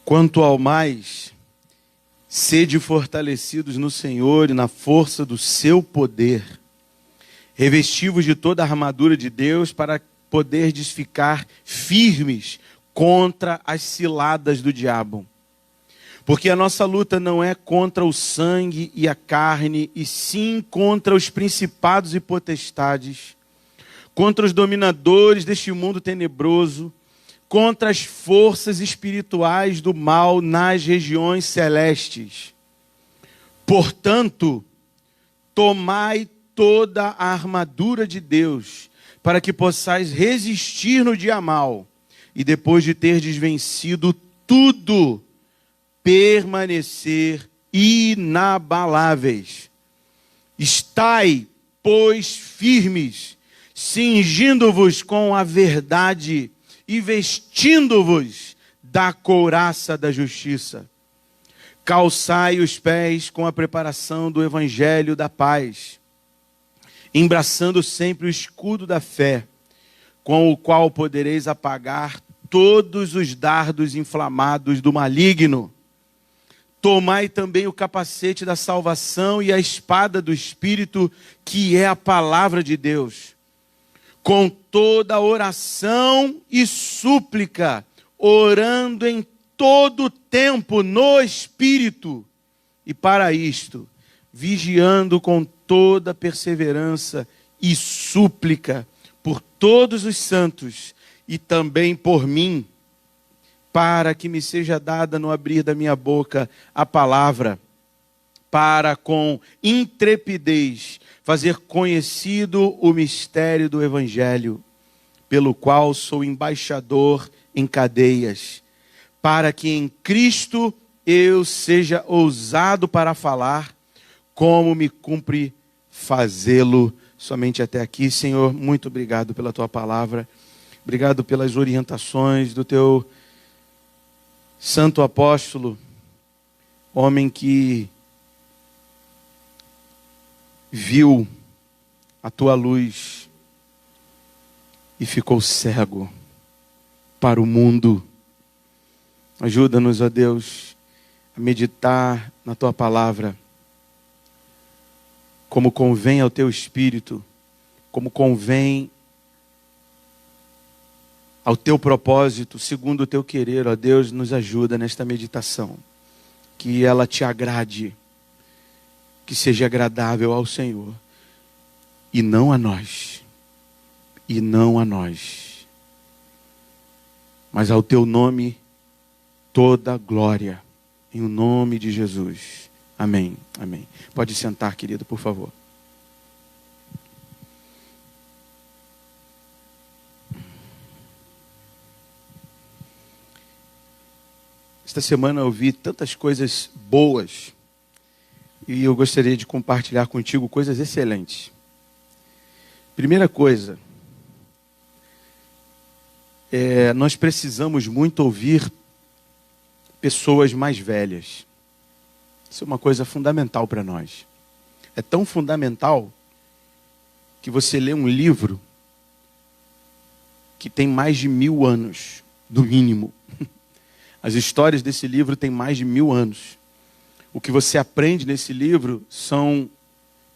Quanto ao mais, sede fortalecidos no Senhor e na força do seu poder, revestivos de toda a armadura de Deus para poderdes ficar firmes contra as ciladas do diabo. Porque a nossa luta não é contra o sangue e a carne, e sim contra os principados e potestades, contra os dominadores deste mundo tenebroso, contra as forças espirituais do mal nas regiões celestes. Portanto, tomai toda a armadura de Deus, para que possais resistir no dia mau, e depois de terdes vencido tudo, permanecer inabaláveis. Estai, pois, firmes, cingindo-vos com a verdade e vestindo-vos da couraça da justiça. Calçai os pés com a preparação do evangelho da paz, embraçando sempre o escudo da fé, com o qual podereis apagar todos os dardos inflamados do maligno. Tomai também o capacete da salvação e a espada do Espírito, que é a palavra de Deus. Com toda oração e súplica, orando em todo tempo no Espírito. E para isto, vigiando com toda perseverança e súplica por todos os santos e também por mim, para que me seja dada no abrir da minha boca a palavra, para com intrepidez fazer conhecido o mistério do Evangelho, pelo qual sou embaixador em cadeias, para que em Cristo eu seja ousado para falar, como me cumpre fazê-lo. Somente até aqui, Senhor, muito obrigado pela tua palavra, obrigado pelas orientações do teu santo apóstolo, homem que viu a tua luz e ficou cego para o mundo. Ajuda-nos, ó Deus, a meditar na tua palavra, como convém ao teu espírito, como convém ao teu propósito, segundo o teu querer, ó Deus, nos ajuda nesta meditação, que ela te agrade, que seja agradável ao Senhor, e não a nós, mas ao teu nome toda glória, em o nome de Jesus. Amém, amém. Pode sentar, querido, por favor. Esta semana eu vi tantas coisas boas e eu gostaria de compartilhar contigo coisas excelentes. Primeira coisa, nós precisamos muito ouvir pessoas mais velhas. Isso é uma coisa fundamental para nós. É tão fundamental que você lê um livro que tem mais de 1000 anos, no mínimo. As histórias desse livro têm mais de 1000 anos. O que você aprende nesse livro são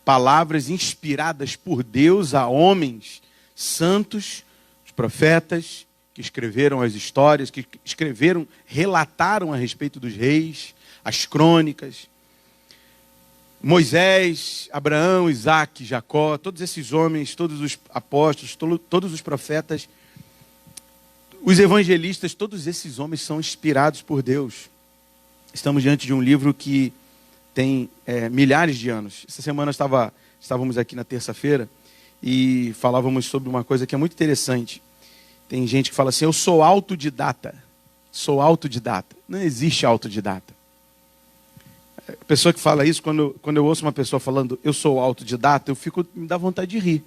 palavras inspiradas por Deus a homens santos, os profetas, que escreveram as histórias, que relataram a respeito dos reis, as crônicas. Moisés, Abraão, Isaac, Jacó, todos esses homens, todos os apóstolos, todos os profetas, os evangelistas, todos esses homens são inspirados por Deus. Estamos diante de um livro que tem milhares de anos. Essa semana estávamos aqui na terça-feira e falávamos sobre uma coisa que é muito interessante. Tem gente que fala assim, eu sou autodidata. Sou autodidata. Não existe autodidata. A pessoa que fala isso, quando eu ouço uma pessoa falando, eu sou autodidata, me dá vontade de rir.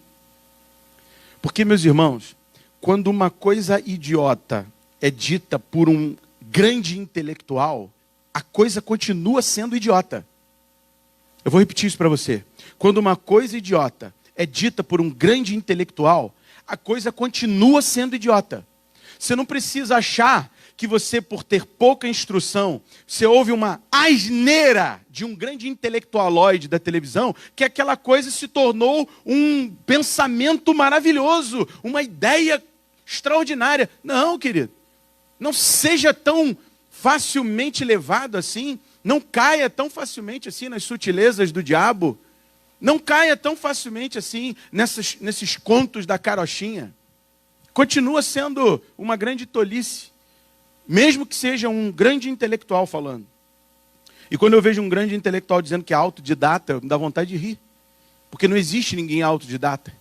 Porque, meus irmãos, quando uma coisa idiota é dita por um grande intelectual, a coisa continua sendo idiota. Eu vou repetir isso para você. Quando uma coisa idiota é dita por um grande intelectual, a coisa continua sendo idiota. Você não precisa achar que você, por ter pouca instrução, você ouve uma asneira de um grande intelectualoide da televisão, que aquela coisa se tornou um pensamento maravilhoso, uma ideia extraordinária. Não, querido. Não seja tão facilmente levado assim. Não caia tão facilmente assim nas sutilezas do diabo. Não caia tão facilmente assim nesses contos da carochinha. Continua sendo uma grande tolice, mesmo que seja um grande intelectual falando. E quando eu vejo um grande intelectual dizendo que é autodidata, me dá vontade de rir. Porque não existe ninguém autodidata.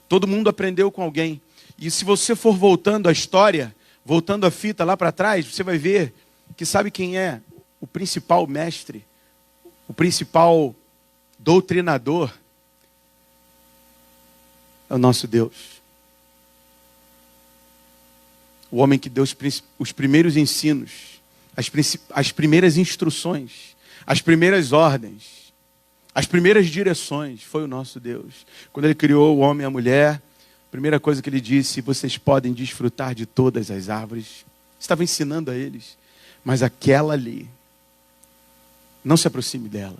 Todo mundo aprendeu com alguém. E se você for voltando a história, voltando a fita lá para trás, você vai ver que sabe quem é o principal mestre, o principal doutrinador? É o nosso Deus. O homem que deu os primeiros ensinos, as primeiras instruções, as primeiras ordens, as primeiras direções, foi o nosso Deus. Quando ele criou o homem e a mulher, a primeira coisa que ele disse: vocês podem desfrutar de todas as árvores. Estava ensinando a eles, mas aquela ali, não se aproxime dela.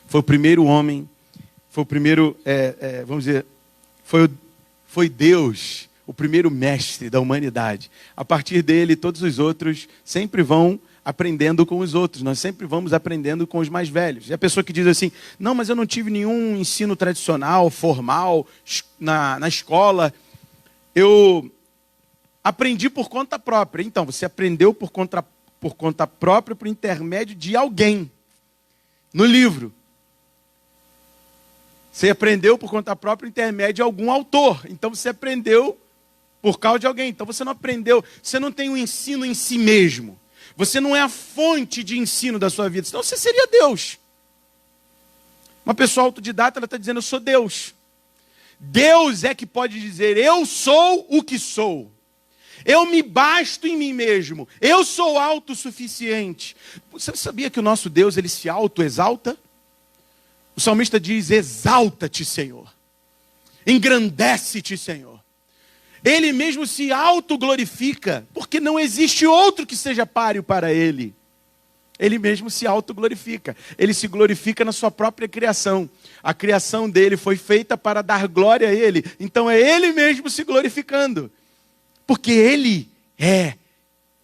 Foi o primeiro homem, foi o primeiro, vamos dizer, foi Deus, o primeiro mestre da humanidade. A partir dele, todos os outros sempre vão aprendendo com os outros. Nós sempre vamos aprendendo com os mais velhos. E a pessoa que diz assim: não, mas eu não tive nenhum ensino tradicional, formal, na escola. Eu aprendi por conta própria. Então, você aprendeu por conta própria, por intermédio de alguém. No livro. Você aprendeu por conta própria, por intermédio de algum autor. Então, você aprendeu por causa de alguém. Então, você não aprendeu, você não tem um ensino em si mesmo. Você não é a fonte de ensino da sua vida. Senão, você seria Deus. Uma pessoa autodidata, ela está dizendo: eu sou Deus. Deus é que pode dizer: eu sou o que sou. Eu me basto em mim mesmo. Eu sou autossuficiente. Você sabia que o nosso Deus, ele se autoexalta? O salmista diz: exalta-te, Senhor. Engrandece-te, Senhor. Ele mesmo se autoglorifica, porque não existe outro que seja páreo para ele. Ele mesmo se autoglorifica. Ele se glorifica na sua própria criação. A criação dele foi feita para dar glória a ele. Então é ele mesmo se glorificando. Porque ele é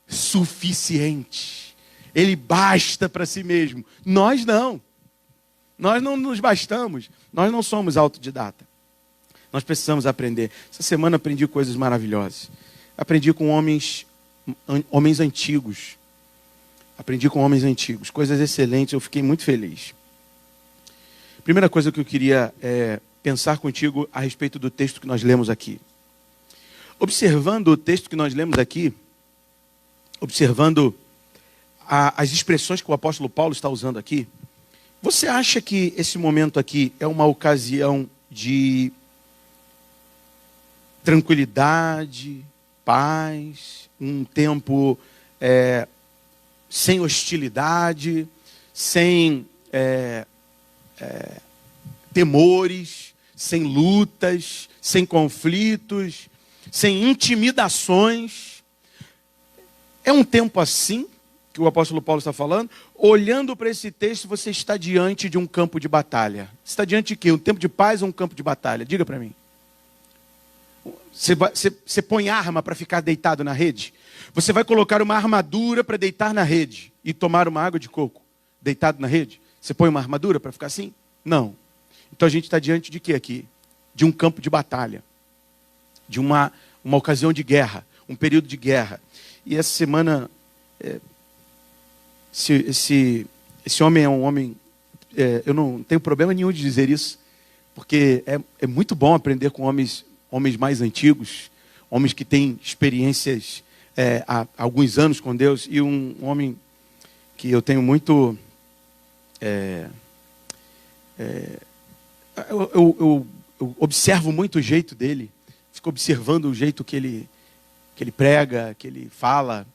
suficiente. Ele basta para si mesmo. Nós não. Nós não nos bastamos. Nós não somos autodidata. Nós precisamos aprender. Essa semana aprendi coisas maravilhosas. Aprendi com homens antigos. Aprendi com homens antigos. Coisas excelentes. Eu fiquei muito feliz. Primeira coisa que eu queria pensar contigo a respeito do texto que nós lemos aqui. Observando o texto que nós lemos aqui, observando as expressões que o apóstolo Paulo está usando aqui, você acha que esse momento aqui é uma ocasião de tranquilidade, paz, um tempo sem hostilidade, sem temores, sem lutas, sem conflitos, sem intimidações? É um tempo assim que o apóstolo Paulo está falando? Olhando para esse texto, você está diante de um campo de batalha. Você está diante de quê? Um tempo de paz ou um campo de batalha? Diga para mim. Você põe arma para ficar deitado na rede? Você vai colocar uma armadura para deitar na rede e tomar uma água de coco deitado na rede? Você põe uma armadura para ficar assim? Não. Então a gente está diante de quê aqui? De um campo de batalha. De uma ocasião de guerra. Um período de guerra. E essa semana, esse homem é um homem... eu não tenho problema nenhum de dizer isso, porque é muito bom aprender com homens mais antigos, homens que têm experiências há alguns anos com Deus, e um homem que eu tenho muito... eu observo muito o jeito dele, fico observando o jeito que ele prega, que ele fala.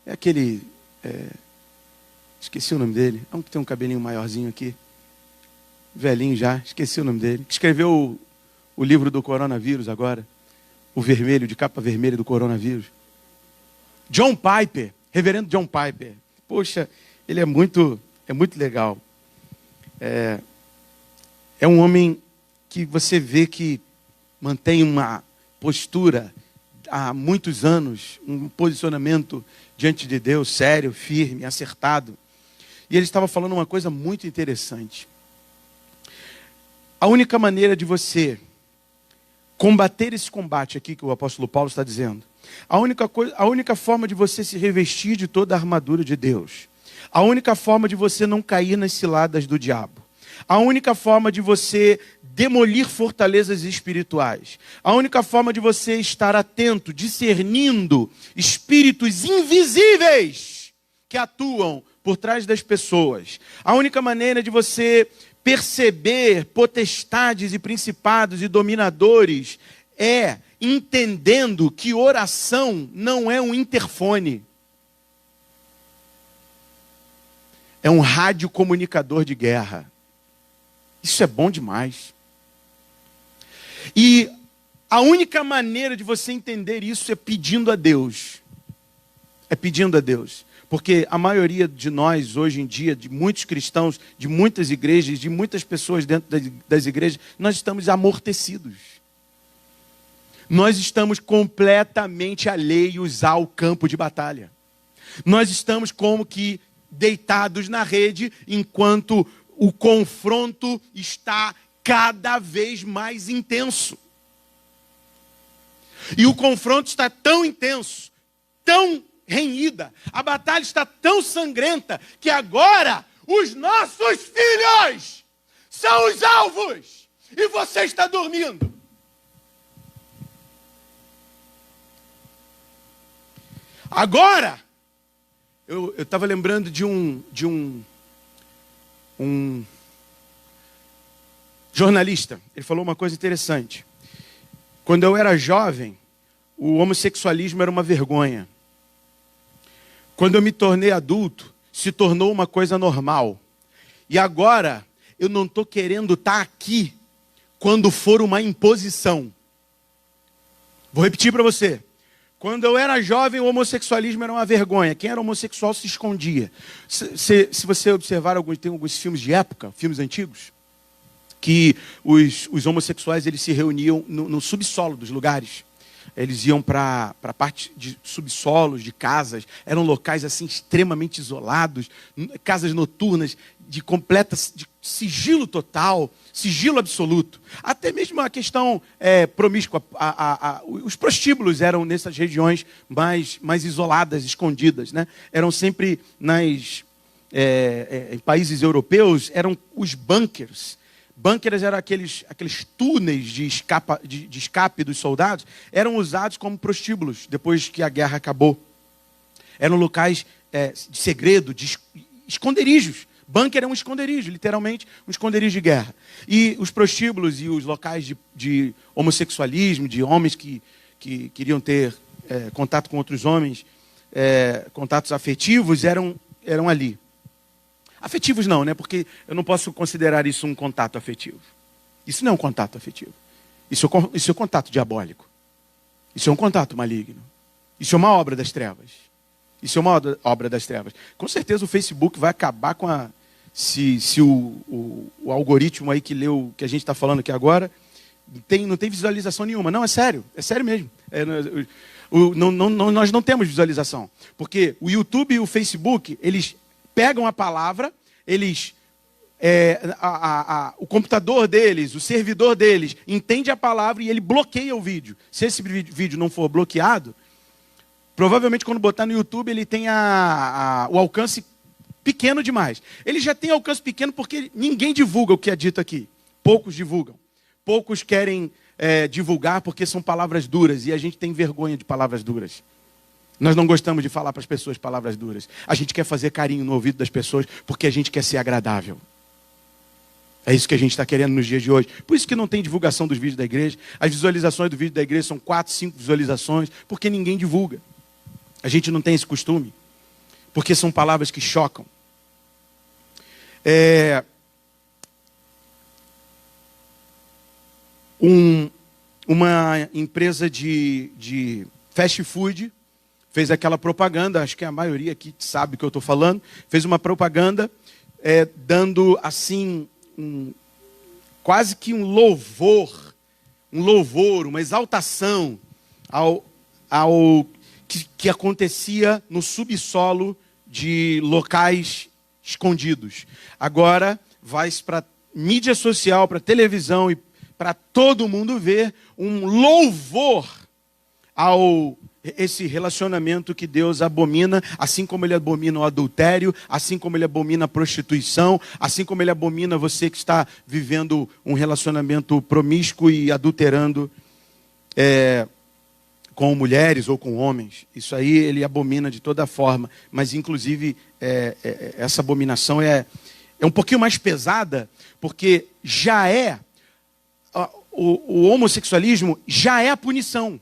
É aquele... esqueci o nome dele. É um que tem um cabelinho maiorzinho aqui. Velhinho já, esqueci o nome dele. Que escreveu o livro do coronavírus agora. O vermelho, de capa vermelha do coronavírus. John Piper, reverendo John Piper. Poxa, ele é muito legal. É um homem que você vê que mantém uma postura há muitos anos, um posicionamento diante de Deus sério, firme, acertado. E ele estava falando uma coisa muito interessante. A única maneira de você combater esse combate aqui que o apóstolo Paulo está dizendo, a única forma de você se revestir de toda a armadura de Deus, a única forma de você não cair nas ciladas do diabo, a única forma de você demolir fortalezas espirituais, a única forma de você estar atento, discernindo espíritos invisíveis que atuam por trás das pessoas, a única maneira de você perceber potestades e principados e dominadores é entendendo que oração não é um interfone. É um radiocomunicador de guerra. Isso é bom demais. E a única maneira de você entender isso é pedindo a Deus. É pedindo a Deus. Porque a maioria de nós, hoje em dia, de muitos cristãos, de muitas igrejas, de muitas pessoas dentro das igrejas, nós estamos amortecidos. Nós estamos completamente alheios ao campo de batalha. Nós estamos como que deitados na rede, enquanto o confronto está cada vez mais intenso. E o confronto está tão intenso, tão renhida, a batalha está tão sangrenta, que agora os nossos filhos são os alvos, e você está dormindo. Agora, eu estava lembrando de um jornalista. Ele falou uma coisa interessante. Quando eu era jovem, o homossexualismo era uma vergonha. Quando eu me tornei adulto, se tornou uma coisa normal. E agora, eu não estou querendo estar aqui quando for uma imposição. Vou repetir para você. Quando eu era jovem, o homossexualismo era uma vergonha. Quem era homossexual se escondia. Se você observar, tem alguns filmes de época, filmes antigos, que os homossexuais eles se reuniam no subsolo dos lugares. Eles iam para a parte de subsolos, de casas. Eram locais assim extremamente isolados, casas noturnas de sigilo total, sigilo absoluto. Até mesmo a questão promíscua. Os prostíbulos eram nessas regiões mais isoladas, escondidas, né? Eram sempre em países europeus, eram os bunkers. Bunkers eram aqueles túneis de escape dos soldados, eram usados como prostíbulos depois que a guerra acabou. Eram locais de segredo, de esconderijos. Bunker é um esconderijo, literalmente um esconderijo de guerra. E os prostíbulos e os locais de homossexualismo, de homens que queriam ter contato com outros homens, contatos afetivos, eram ali. Afetivos não, né? Porque eu não posso considerar isso um contato afetivo. Isso não é um contato afetivo. Isso é um contato diabólico. Isso é um contato maligno. Isso é uma obra das trevas. Isso é uma obra das trevas. Com certeza o Facebook vai acabar com se o algoritmo aí que leu o que a gente está falando aqui agora não tem visualização nenhuma. Não, é sério mesmo. Nós não temos visualização. Porque o YouTube e o Facebook, eles pegam a palavra, o computador deles, o servidor deles, entende a palavra e ele bloqueia o vídeo. Se esse vídeo não for bloqueado, provavelmente quando botar no YouTube ele tem o alcance pequeno demais. Ele já tem alcance pequeno porque ninguém divulga o que é dito aqui. Poucos divulgam. Poucos querem divulgar porque são palavras duras e a gente tem vergonha de palavras duras. Nós não gostamos de falar para as pessoas palavras duras. A gente quer fazer carinho no ouvido das pessoas porque a gente quer ser agradável. É isso que a gente está querendo nos dias de hoje. Por isso que não tem divulgação dos vídeos da igreja. As visualizações do vídeo da igreja são 4, 5 visualizações, porque ninguém divulga. A gente não tem esse costume. Porque são palavras que chocam. Uma empresa de fast food fez aquela propaganda, acho que a maioria aqui sabe o que eu estou falando, fez uma propaganda dando assim, quase que um louvor, uma exaltação ao que acontecia no subsolo de locais escondidos. Agora vai para mídia social, para televisão e para todo mundo ver um louvor ao esse relacionamento que Deus abomina, assim como Ele abomina o adultério, assim como Ele abomina a prostituição, assim como Ele abomina você que está vivendo um relacionamento promíscuo e adulterando com mulheres ou com homens. Isso aí Ele abomina de toda forma, mas inclusive essa abominação é um pouquinho mais pesada, porque já o homossexualismo já é a punição.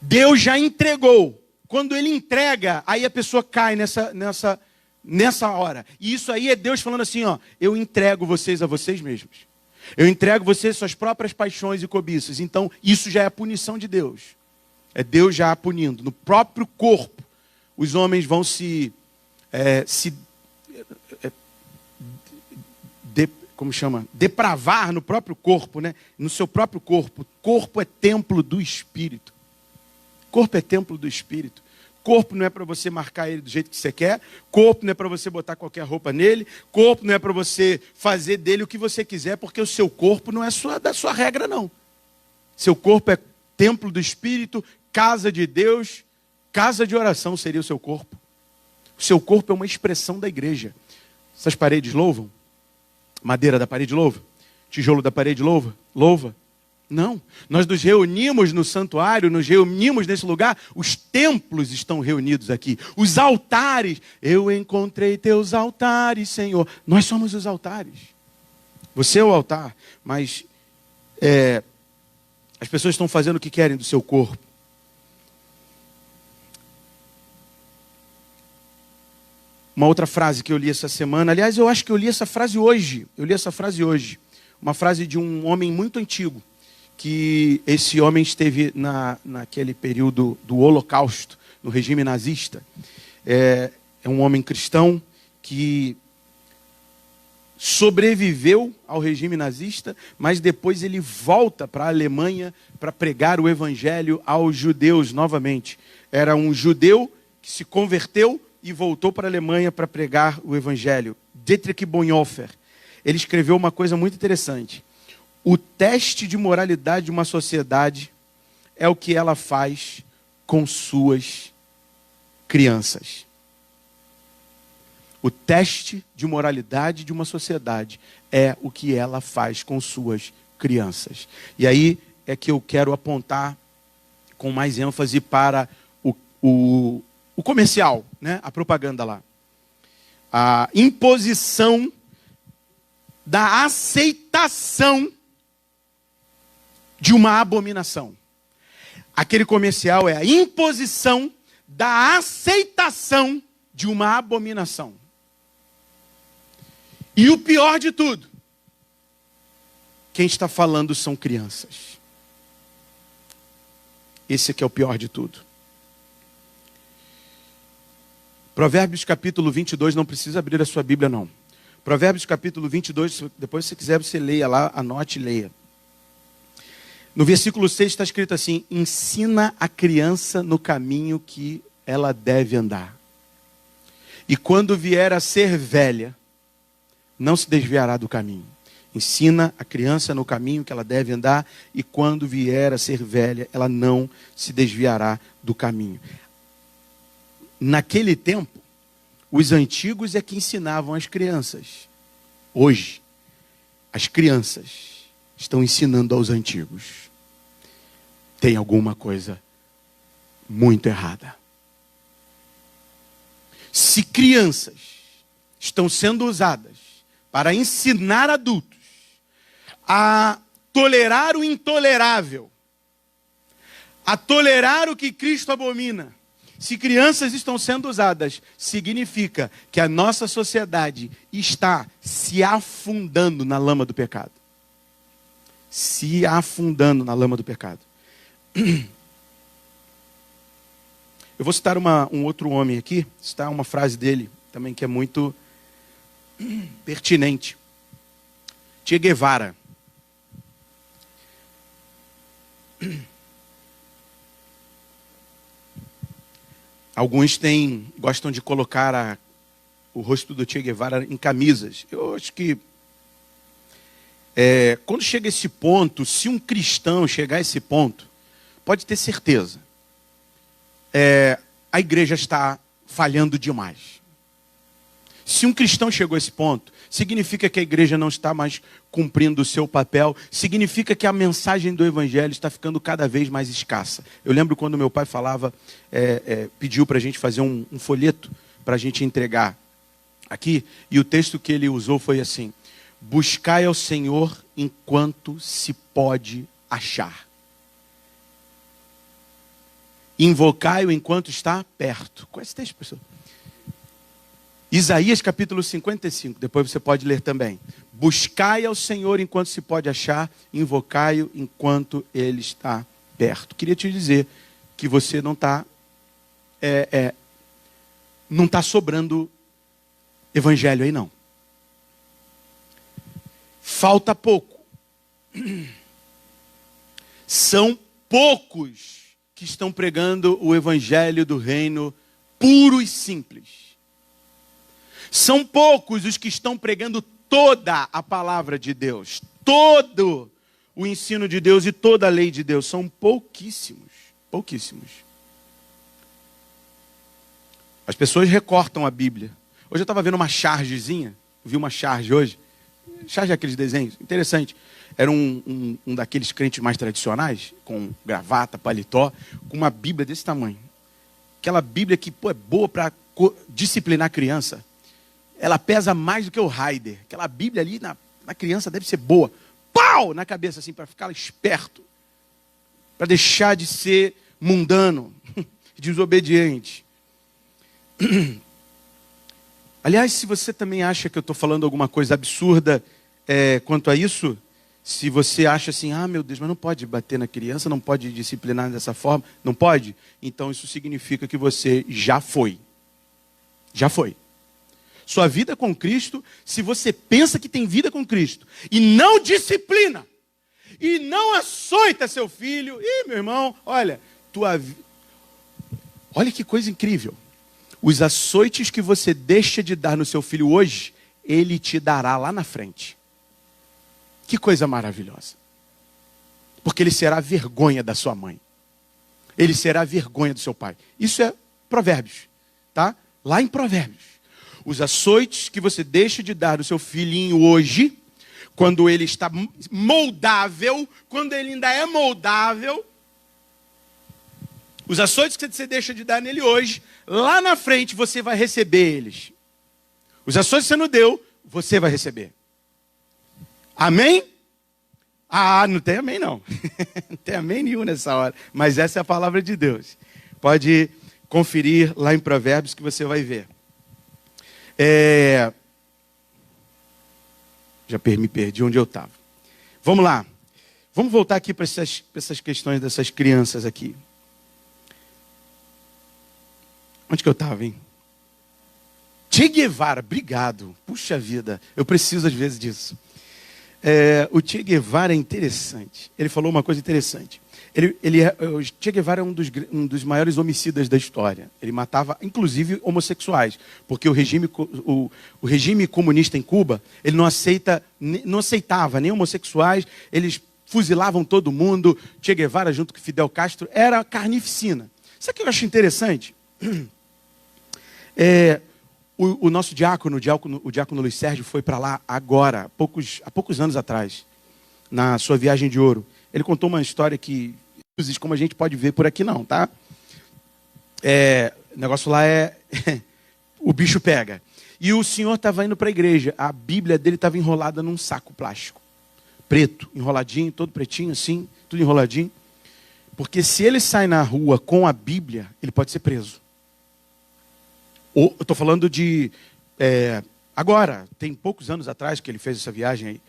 Deus já entregou. Quando Ele entrega, aí a pessoa cai nessa hora. E isso aí é Deus falando assim, ó, eu entrego vocês a vocês mesmos. Eu entrego vocês suas próprias paixões e cobiças. Então, isso já é a punição de Deus. É Deus já punindo. No próprio corpo, os homens vão depravar no próprio corpo, né? No seu próprio corpo. Corpo é templo do Espírito. Corpo é templo do Espírito. Corpo não é para você marcar ele do jeito que você quer. Corpo não é para você botar qualquer roupa nele. Corpo não é para você fazer dele o que você quiser, porque o seu corpo não é da sua regra, não. Seu corpo é templo do Espírito, casa de Deus, casa de oração seria o seu corpo. O seu corpo é uma expressão da igreja. Essas paredes louvam? Madeira da parede louva? Tijolo da parede louva? Louva? Não, nós nos reunimos no santuário, nos reunimos nesse lugar, os templos estão reunidos aqui, os altares, eu encontrei teus altares, Senhor, nós somos os altares, você é o altar, mas as pessoas estão fazendo o que querem do seu corpo. Uma outra frase que eu li essa semana, aliás, eu acho que eu li essa frase hoje, uma frase de um homem muito antigo, que esse homem esteve naquele período do Holocausto, no regime nazista. É um homem cristão que sobreviveu ao regime nazista, mas depois ele volta para a Alemanha para pregar o evangelho aos judeus novamente. Era um judeu que se converteu e voltou para a Alemanha para pregar o evangelho. Dietrich Bonhoeffer. Ele escreveu uma coisa muito interessante. O teste de moralidade de uma sociedade é o que ela faz com suas crianças. O teste de moralidade de uma sociedade é o que ela faz com suas crianças. E aí é que eu quero apontar com mais ênfase para o comercial, né? A propaganda lá. A imposição da aceitação de uma abominação. Aquele comercial é a imposição da aceitação de uma abominação. E o pior de tudo, quem está falando são crianças. Esse aqui é o pior de tudo. Provérbios capítulo 22, não precisa abrir a sua Bíblia não. Provérbios capítulo 22, depois se quiser você leia lá, anote e leia. No versículo 6 está escrito assim, ensina a criança no caminho que ela deve andar. E quando vier a ser velha, não se desviará do caminho. Ensina a criança no caminho que ela deve andar, e quando vier a ser velha, ela não se desviará do caminho. Naquele tempo, os antigos é que ensinavam as crianças. Hoje, as crianças estão ensinando aos antigos. Tem alguma coisa muito errada. Se crianças estão sendo usadas para ensinar adultos a tolerar o intolerável, a tolerar o que Cristo abomina, se crianças estão sendo usadas, significa que a nossa sociedade está se afundando na lama do pecado. Se afundando na lama do pecado. Eu vou citar um outro homem aqui, citar uma frase dele também que é muito pertinente. Che Guevara. Alguns gostam de colocar o rosto do Che Guevara em camisas. Eu acho que quando chega esse ponto, se um cristão chegar a esse ponto, pode ter certeza, a igreja está falhando demais. Se um cristão chegou a esse ponto, significa que a igreja não está mais cumprindo o seu papel, significa que a mensagem do evangelho está ficando cada vez mais escassa. Eu lembro quando meu pai falava, pediu para a gente fazer um folheto para a gente entregar aqui, e o texto que ele usou foi assim: buscai ao Senhor enquanto se pode achar. Invocai-o enquanto está perto. Qual é esse texto, pessoal? Isaías capítulo 55, depois você pode ler também. Buscai ao Senhor enquanto se pode achar, invocai-o enquanto ele está perto. Queria te dizer que você não está sobrando evangelho aí não. Falta pouco. São poucos que estão pregando o evangelho do reino puro e simples. São poucos os que estão pregando toda a palavra de Deus, todo o ensino de Deus e toda a lei de Deus. São pouquíssimos, pouquíssimos. As pessoas recortam a Bíblia. Hoje eu estava vendo uma chargezinha, vi uma charge hoje. Charge é aqueles desenhos, interessante. Era um daqueles crentes mais tradicionais, com gravata, paletó, com uma Bíblia desse tamanho. Aquela Bíblia que é boa para disciplinar a criança. Ela pesa mais do que o Raider. Aquela Bíblia ali na criança deve ser boa. Pau! Na cabeça assim, para ficar esperto. Para deixar de ser mundano, desobediente. Aliás, se você também acha que eu estou falando alguma coisa absurda quanto a isso, se você acha assim, meu Deus, mas não pode bater na criança, não pode disciplinar dessa forma, não pode? Então isso significa que você já foi. Já foi. Sua vida com Cristo, se você pensa que tem vida com Cristo e não disciplina, e não açoita seu filho, meu irmão, olha que coisa incrível. Os açoites que você deixa de dar no seu filho hoje, ele te dará lá na frente. Que coisa maravilhosa. Porque ele será a vergonha da sua mãe. Ele será a vergonha do seu pai. Isso é Provérbios, tá? Lá em Provérbios. Os açoites que você deixa de dar no seu filhinho hoje, quando ele está moldável, quando ele ainda é moldável, os açoites que você deixa de dar nele hoje, lá na frente você vai receber eles. Os açoites que você não deu, você vai receber. Amém? Não tem amém não. Não tem amém nenhum nessa hora. Mas essa é a palavra de Deus. Pode conferir lá em Provérbios que você vai ver. Já me perdi onde eu estava. Vamos lá. Vamos voltar aqui para essas questões dessas crianças aqui. Onde que eu estava, hein? Che Guevara, obrigado. Puxa vida, eu preciso às vezes disso. O Che Guevara é interessante. Ele falou uma coisa interessante. O Che Guevara é um dos maiores homicidas da história. Ele matava, inclusive, homossexuais. Porque o regime comunista em Cuba, ele não aceitava nem homossexuais. Eles fuzilavam todo mundo. Che Guevara, junto com Fidel Castro, era carnificina. Sabe o que eu acho interessante? O nosso diácono, o diácono Luiz Sérgio, foi para lá agora, há poucos anos atrás, na sua viagem de ouro. Ele contou uma história que, como a gente pode ver por aqui não, tá? O negócio lá o bicho pega. E o senhor estava indo para a igreja, a Bíblia dele estava enrolada num saco plástico, preto, enroladinho, todo pretinho assim, tudo enroladinho. Porque se ele sai na rua com a Bíblia, ele pode ser preso. Eu estou falando de... agora, tem poucos anos atrás que ele fez essa viagem aí.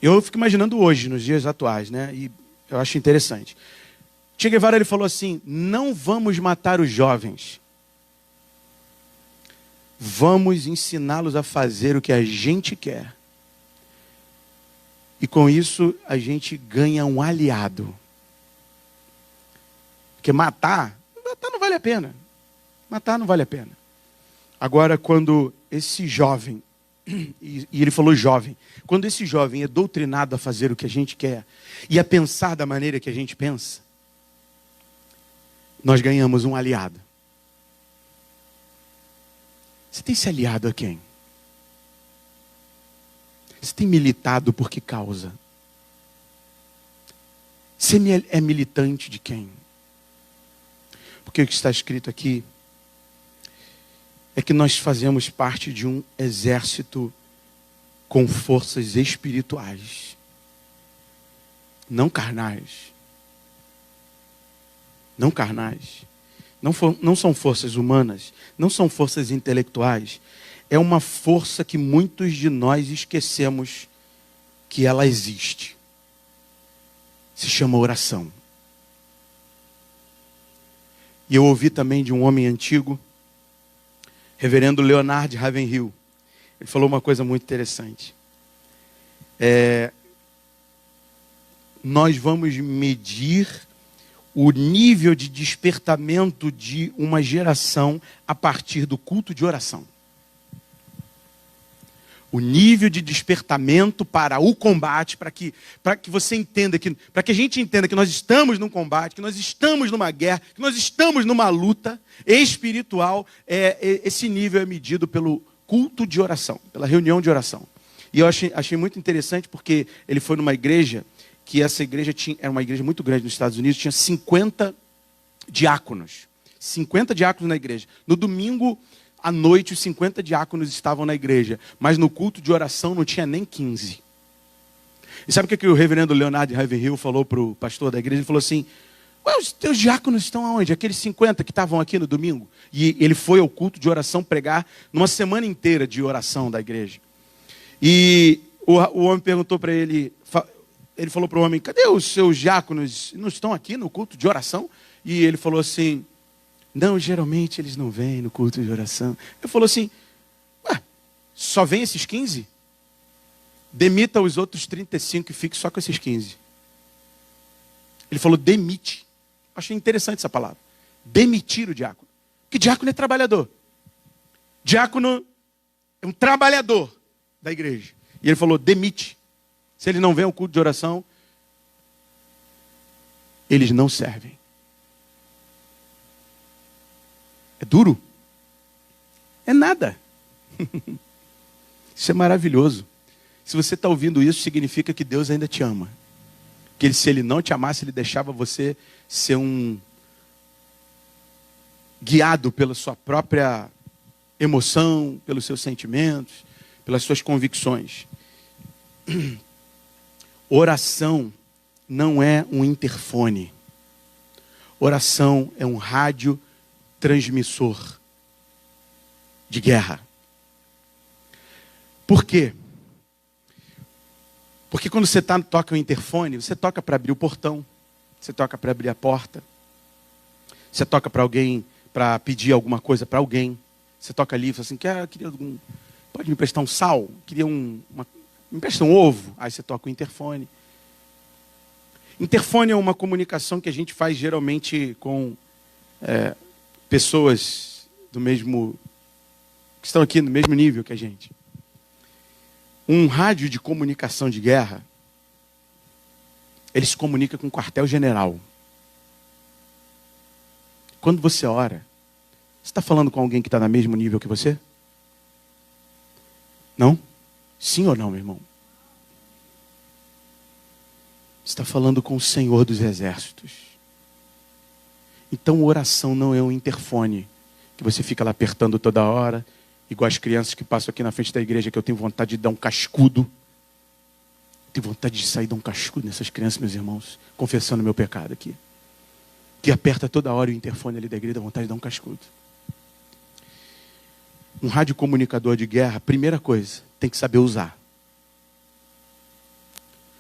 Eu fico imaginando hoje, nos dias atuais, né? E eu acho interessante. Che Guevara, ele falou assim: não vamos matar os jovens. Vamos ensiná-los a fazer o que a gente quer. E com isso a gente ganha um aliado. Porque matar não vale a pena. Matar não vale a pena. Agora, quando esse jovem, e ele falou jovem, quando esse jovem é doutrinado a fazer o que a gente quer e a pensar da maneira que a gente pensa, nós ganhamos um aliado. Você tem se aliado a quem? Você tem militado por que causa? Você é militante de quem? Porque o que está escrito aqui é que nós fazemos parte de um exército com forças espirituais, não carnais. Não carnais. Não são forças humanas, não são forças intelectuais. É uma força que muitos de nós esquecemos que ela existe. Se chama oração. E eu ouvi também de um homem antigo, reverendo Leonard Ravenhill. Ele falou uma coisa muito interessante. Nós vamos medir o nível de despertamento de uma geração a partir do culto de oração. O nível de despertamento para o combate, para que você entenda, para que a gente entenda que nós estamos num combate, que nós estamos numa guerra, que nós estamos numa luta espiritual, esse nível é medido pelo culto de oração, pela reunião de oração. E eu achei muito interessante porque ele foi numa igreja, que essa igreja era uma igreja muito grande nos Estados Unidos, tinha 50 diáconos. 50 diáconos na igreja. No domingo à noite, os 50 diáconos estavam na igreja. Mas no culto de oração não tinha nem 15. E sabe o que o reverendo Leonard Ravenhill falou para o pastor da igreja? Ele falou assim: ué, os teus diáconos estão aonde? Aqueles 50 que estavam aqui no domingo. E ele foi ao culto de oração pregar numa semana inteira de oração da igreja. E o homem perguntou para ele... Ele falou para o homem: cadê os seus diáconos? Não estão aqui no culto de oração? E ele falou assim: não, geralmente eles não vêm no culto de oração. Ele falou assim: ué, só vem esses 15? Demita os outros 35 e fique só com esses 15. Ele falou: demite. Achei interessante essa palavra. Demitir o diácono. Porque diácono é trabalhador. Diácono é um trabalhador da igreja. E ele falou: demite. Se eles não vêm ao culto de oração, eles não servem. É duro? É nada. Isso é maravilhoso. Se você está ouvindo isso, significa que Deus ainda te ama. Que se Ele não te amasse, Ele deixava você ser guiado pela sua própria emoção, pelos seus sentimentos, pelas suas convicções. Oração não é um interfone. Oração é um rádio transmissor de guerra. Por quê? Porque quando você toca o interfone, você toca para abrir o portão, você toca para abrir a porta, você toca para alguém, para pedir alguma coisa para alguém, você toca ali e fala assim: pode me emprestar um sal? Queria me empresta um ovo? Aí você toca o interfone. Interfone é uma comunicação que a gente faz geralmente com pessoas do mesmo, que estão aqui no mesmo nível que a gente. Um rádio de comunicação de guerra, ele se comunica com o quartel-general. Quando você ora, você está falando com alguém que está no mesmo nível que você? Não? Sim ou não, meu irmão? Você está falando com o Senhor dos Exércitos. Então, oração não é um interfone que você fica lá apertando toda hora, igual as crianças que passam aqui na frente da igreja, que eu tenho vontade de dar um cascudo. Tenho vontade de sair e dar um cascudo nessas crianças, meus irmãos, confessando meu pecado aqui. Que aperta toda hora o interfone ali da igreja, dá vontade de dar um cascudo. Um radiocomunicador de guerra, primeira coisa, tem que saber usar.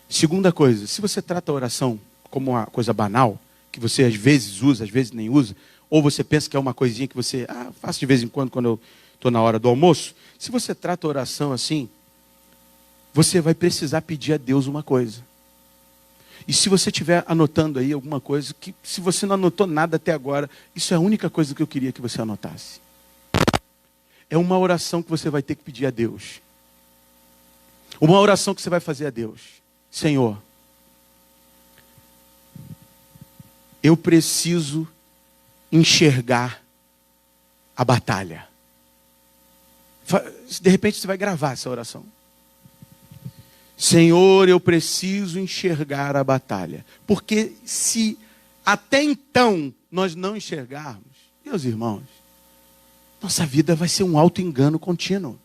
Segunda coisa, se você trata a oração como uma coisa banal, que você às vezes usa, às vezes nem usa, ou você pensa que é uma coisinha que você, faço de vez em quando eu estou na hora do almoço. Se você trata a oração assim, você vai precisar pedir a Deus uma coisa. E se você estiver anotando aí alguma coisa, que se você não anotou nada até agora, isso é a única coisa que eu queria que você anotasse. É uma oração que você vai ter que pedir a Deus. Uma oração que você vai fazer a Deus. Senhor, eu preciso enxergar a batalha. De repente você vai gravar essa oração. Senhor, eu preciso enxergar a batalha. Porque se até então nós não enxergarmos, meus irmãos, nossa vida vai ser um auto-engano contínuo.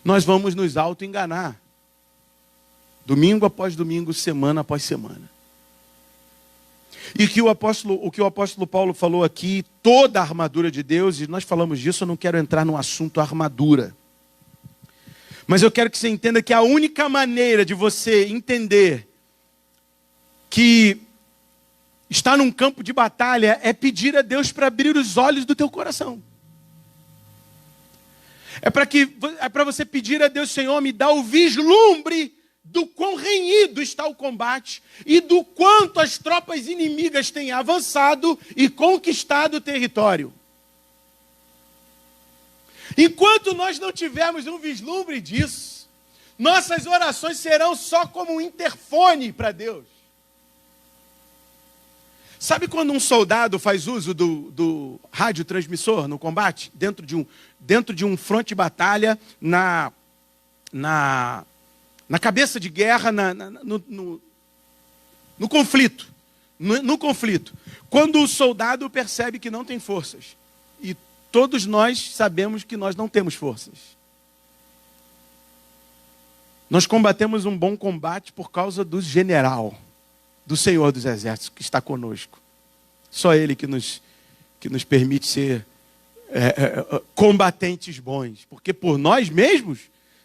Nós vamos nos auto-enganar. Domingo após domingo, semana após semana. E que o que o apóstolo Paulo falou aqui, toda a armadura de Deus, e nós falamos disso, eu não quero entrar no assunto armadura. Mas eu quero que você entenda que a única maneira de você entender que está num campo de batalha é pedir a Deus para abrir os olhos do teu coração. É para você pedir a Deus, Senhor, me dá o vislumbre do quão renhido está o combate e do quanto as tropas inimigas têm avançado e conquistado o território. Enquanto nós não tivermos um vislumbre disso, nossas orações serão só como um interfone para Deus. Sabe quando um soldado faz uso do radiotransmissor no combate? Dentro de um fronte de batalha, na cabeça de guerra, no conflito. No conflito. Quando o soldado percebe que não tem forças. E todos nós sabemos que nós não temos forças. Nós combatemos um bom combate por causa do general, do Senhor dos Exércitos, que está conosco. Só Ele que nos permite ser combatentes bons. Porque por nós mesmos,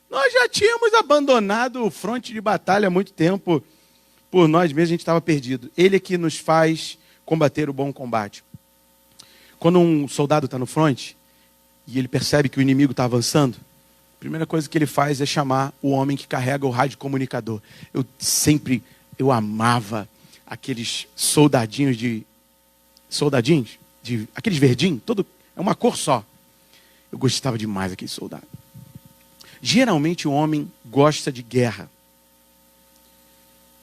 nós já tínhamos abandonado o fronte de batalha há muito tempo. Por nós mesmos a gente estava perdido. Ele é que nos faz combater o bom combate. Quando um soldado está no fronte e ele percebe que o inimigo está avançando, a primeira coisa que ele faz é chamar o homem que carrega o radiocomunicador. Eu amava aqueles soldadinhos aqueles verdinhos, é uma cor só. Eu gostava demais daquele soldado. Geralmente o homem gosta de guerra.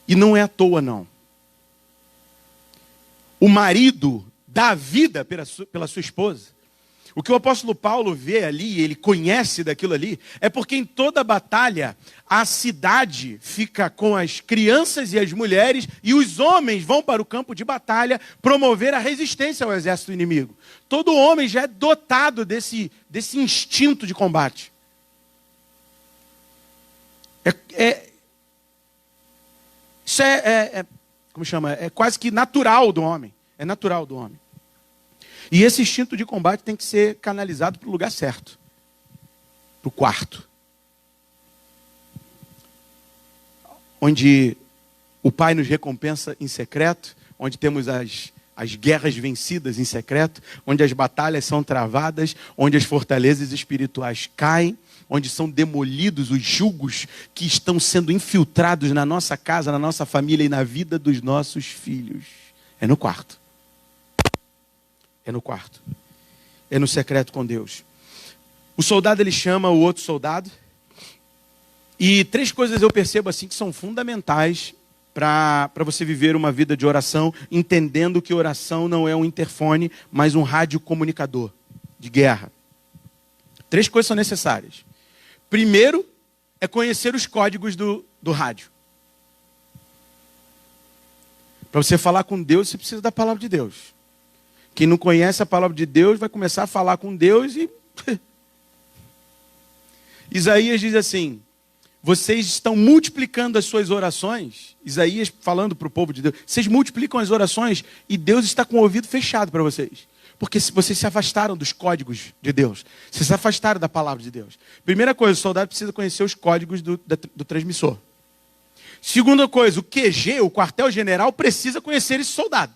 E não é à toa, não. O marido dá vida pela sua esposa. O que o apóstolo Paulo vê ali, ele conhece daquilo ali, é porque em toda batalha, a cidade fica com as crianças e as mulheres, e os homens vão para o campo de batalha promover a resistência ao exército inimigo. Todo homem já é dotado desse instinto de combate. Isso como chama? É quase que natural do homem. É natural do homem. E esse instinto de combate tem que ser canalizado para o lugar certo. Para o quarto. Onde o Pai nos recompensa em secreto, onde temos as guerras vencidas em secreto, onde as batalhas são travadas, onde as fortalezas espirituais caem, onde são demolidos os julgos que estão sendo infiltrados na nossa casa, na nossa família e na vida dos nossos filhos. É no quarto. É no quarto. É no secreto com Deus. O soldado, ele chama o outro soldado. E 3 coisas eu percebo assim que são fundamentais para você viver uma vida de oração, entendendo que oração não é um interfone, mas um radiocomunicador de guerra. 3 coisas são necessárias. Primeiro, é conhecer os códigos do rádio. Para você falar com Deus, você precisa da palavra de Deus. Quem não conhece a palavra de Deus vai começar a falar com Deus e... Isaías diz assim, vocês estão multiplicando as suas orações. Isaías falando para o povo de Deus, vocês multiplicam as orações e Deus está com o ouvido fechado para vocês. Porque vocês se afastaram dos códigos de Deus. Vocês se afastaram da palavra de Deus. Primeira coisa, o soldado precisa conhecer os códigos do transmissor. Segunda coisa, o QG, o quartel-general, precisa conhecer esse soldado.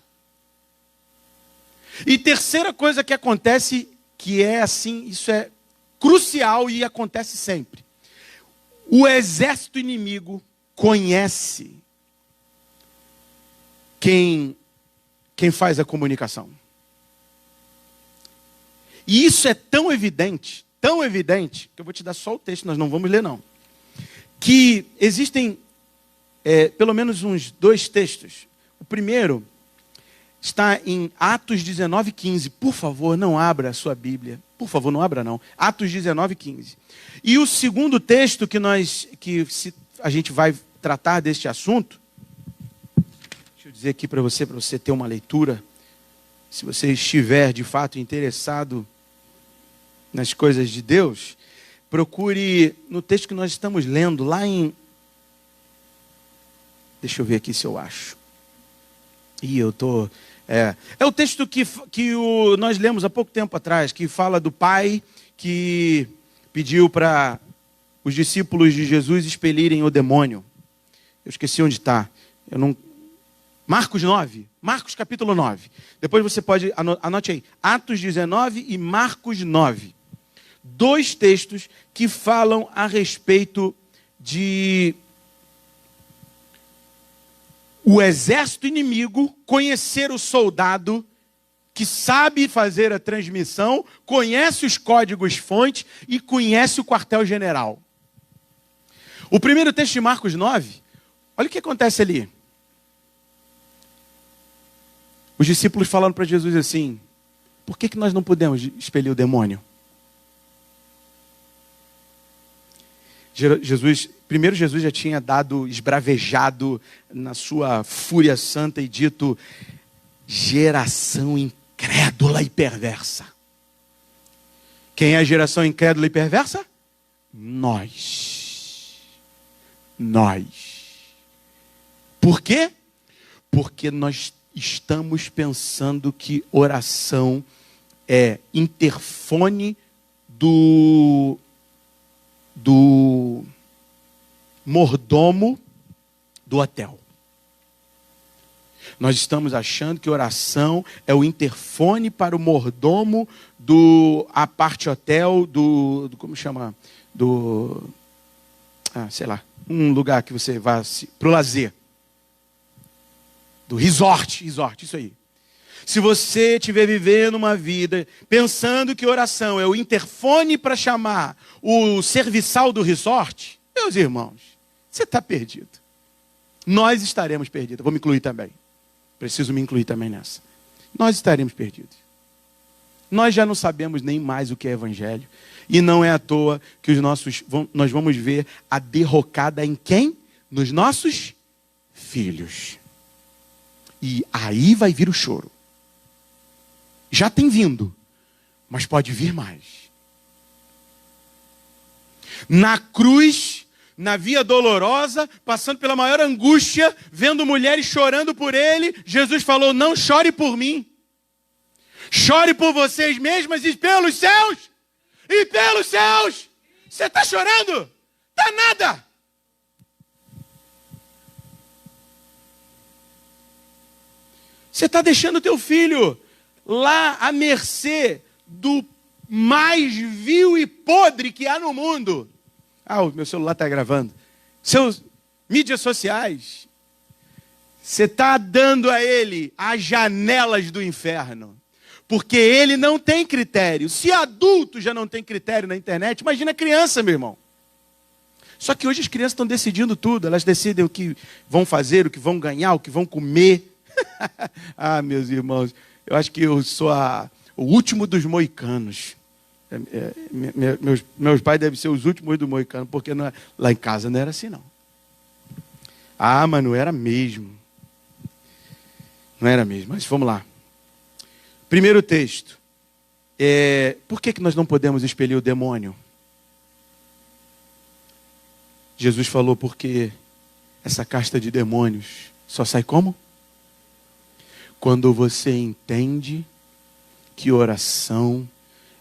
E terceira coisa que acontece, que é assim, isso é crucial e acontece sempre. O exército inimigo conhece quem faz a comunicação. E isso é tão evidente, que eu vou te dar só o texto, nós não vamos ler não. Que existem pelo menos uns 2 textos. O primeiro está em Atos 19:15. Por favor, não abra a sua Bíblia. Por favor, não abra não. Atos 19:15. E o segundo texto que a gente vai tratar deste assunto, deixa eu dizer aqui para você ter uma leitura. Se você estiver de fato interessado nas coisas de Deus, procure no texto que nós estamos lendo, lá em... Deixa eu ver aqui se eu acho. É o texto que nós lemos há pouco tempo atrás, que fala do pai que pediu para os discípulos de Jesus expelirem o demônio. Eu esqueci onde está. Marcos 9. Marcos capítulo 9. Depois você pode, anote aí. Atos 19 e Marcos 9. 2 textos que falam a respeito de o exército inimigo conhecer o soldado que sabe fazer a transmissão, conhece os códigos-fonte e conhece o quartel-general. O primeiro texto de Marcos 9, olha o que acontece ali. Os discípulos falando para Jesus assim: por que nós não podemos expelir o demônio? Jesus já tinha esbravejado na sua fúria santa e dito: geração incrédula e perversa. Quem é a geração incrédula e perversa? Nós. Por quê? Porque nós estamos pensando que oração é interfone do mordomo do hotel. Nós estamos achando que oração é o interfone para o mordomo do aparte hotel, como chama? Sei lá, um lugar que você vá para o lazer. Do resort, isso aí. Se você estiver vivendo uma vida pensando que oração é o interfone para chamar o serviçal do resort, meus irmãos, você está perdido. Nós estaremos perdidos. Vou me incluir também. Preciso me incluir também nessa. Nós estaremos perdidos. Nós já não sabemos nem mais o que é evangelho. E não é à toa que nós vamos ver a derrocada em quem? Nos nossos filhos. E aí vai vir o choro. Já tem vindo, mas pode vir mais. Na cruz, na via dolorosa, passando pela maior angústia, vendo mulheres chorando por ele, Jesus falou: não chore por mim. Chore por vocês mesmas e pelos céus. E pelos céus. Você está chorando? Está nada. Você está deixando o teu filho lá à mercê do mais vil e podre que há no mundo. O meu celular está gravando. Seus mídias sociais. Você está dando a ele as janelas do inferno. Porque ele não tem critério. Se adulto já não tem critério na internet, imagina criança, meu irmão. Só que hoje as crianças estão decidindo tudo. Elas decidem o que vão fazer, o que vão ganhar, o que vão comer. Meus irmãos, eu acho que eu sou o último dos moicanos. Meus pais devem ser os últimos do moicano, porque lá em casa não era assim, não. Mas não era mesmo. Não era mesmo, mas vamos lá. Primeiro texto. Por que nós não podemos expelir o demônio? Jesus falou: porque essa casta de demônios só sai como? Quando você entende que oração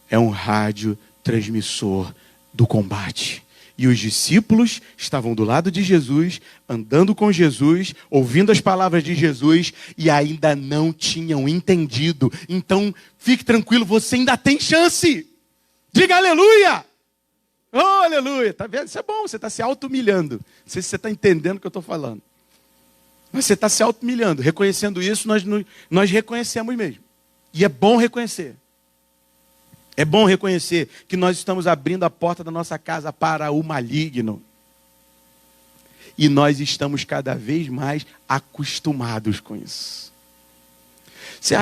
é um rádio transmissor do combate. E os discípulos estavam do lado de Jesus, andando com Jesus, ouvindo as palavras de Jesus e ainda não tinham entendido. Então, fique tranquilo, você ainda tem chance. Diga aleluia! Oh, aleluia! Tá vendo? Isso é bom, você está se auto-humilhando. Não sei se você está entendendo o que eu estou falando. Mas você está se auto-humilhando. Reconhecendo isso, nós reconhecemos mesmo. E é bom reconhecer. É bom reconhecer que nós estamos abrindo a porta da nossa casa para o maligno. E nós estamos cada vez mais acostumados com isso. Você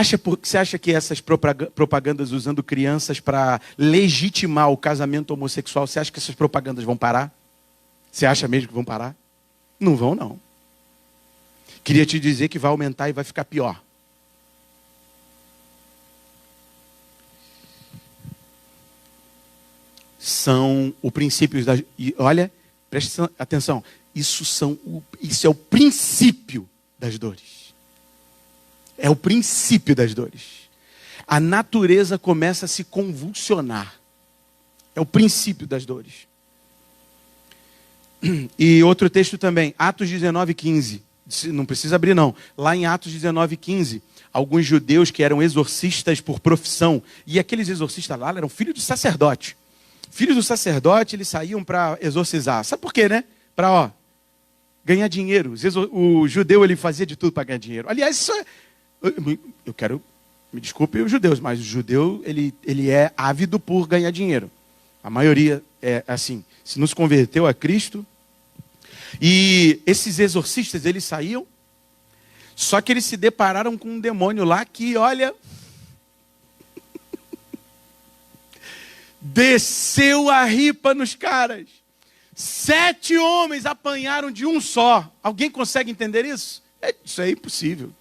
acha que essas propagandas usando crianças para legitimar o casamento homossexual, você acha que essas propagandas vão parar? Você acha mesmo que vão parar? Não vão, não. Queria te dizer que vai aumentar e vai ficar pior. São os princípios da... E olha, preste atenção. Isso é o princípio das dores. É o princípio das dores. A natureza começa a se convulsionar. É o princípio das dores. E outro texto também, Atos 19:15. Não precisa abrir, não. Lá em Atos 19:15, alguns judeus que eram exorcistas por profissão, e aqueles exorcistas lá eram filhos de sacerdote. Filhos do sacerdote, eles saíam para exorcizar. Sabe por quê, né? Para, ganhar dinheiro. O judeu, ele fazia de tudo para ganhar dinheiro. Aliás, isso é... Eu quero... Me desculpe os judeus, mas o judeu, ele é ávido por ganhar dinheiro. A maioria é assim. Se não se converteu a Cristo. E esses exorcistas, eles saíam. Só que eles se depararam com um demônio lá que, olha... desceu a ripa nos caras. 7 homens apanharam de um só. Alguém consegue entender isso? Isso é impossível.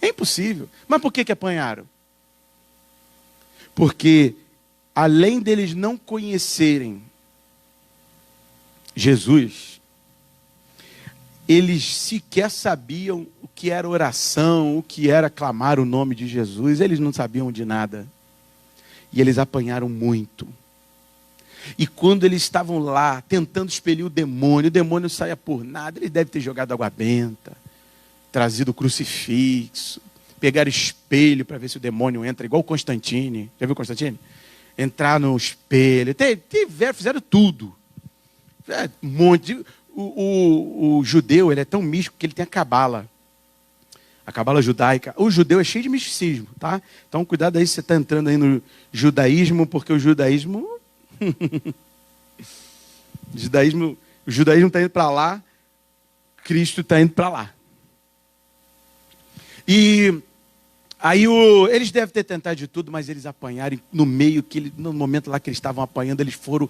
É impossível. Mas por que apanharam? Porque, além deles não conhecerem Jesus, eles sequer sabiam o que era oração, o que era clamar o nome de Jesus. Eles não sabiam de nada. E eles apanharam muito. E quando eles estavam lá, tentando expelir o demônio não saía por nada. Eles devem ter jogado água benta, trazido crucifixo, pegaram espelho para ver se o demônio entra, igual o Constantine. Já viu o Constantine? Entrar no espelho. Fizeram tudo. Um monte. O judeu, ele é tão místico que ele tem a cabala. A cabala judaica. O judeu é cheio de misticismo, tá? Então, cuidado aí se você está entrando aí no judaísmo, porque o judaísmo... o judaísmo está indo para lá, Cristo está indo para lá. E aí eles devem ter tentado de tudo, mas eles apanharam no meio, no momento lá que eles estavam apanhando, eles foram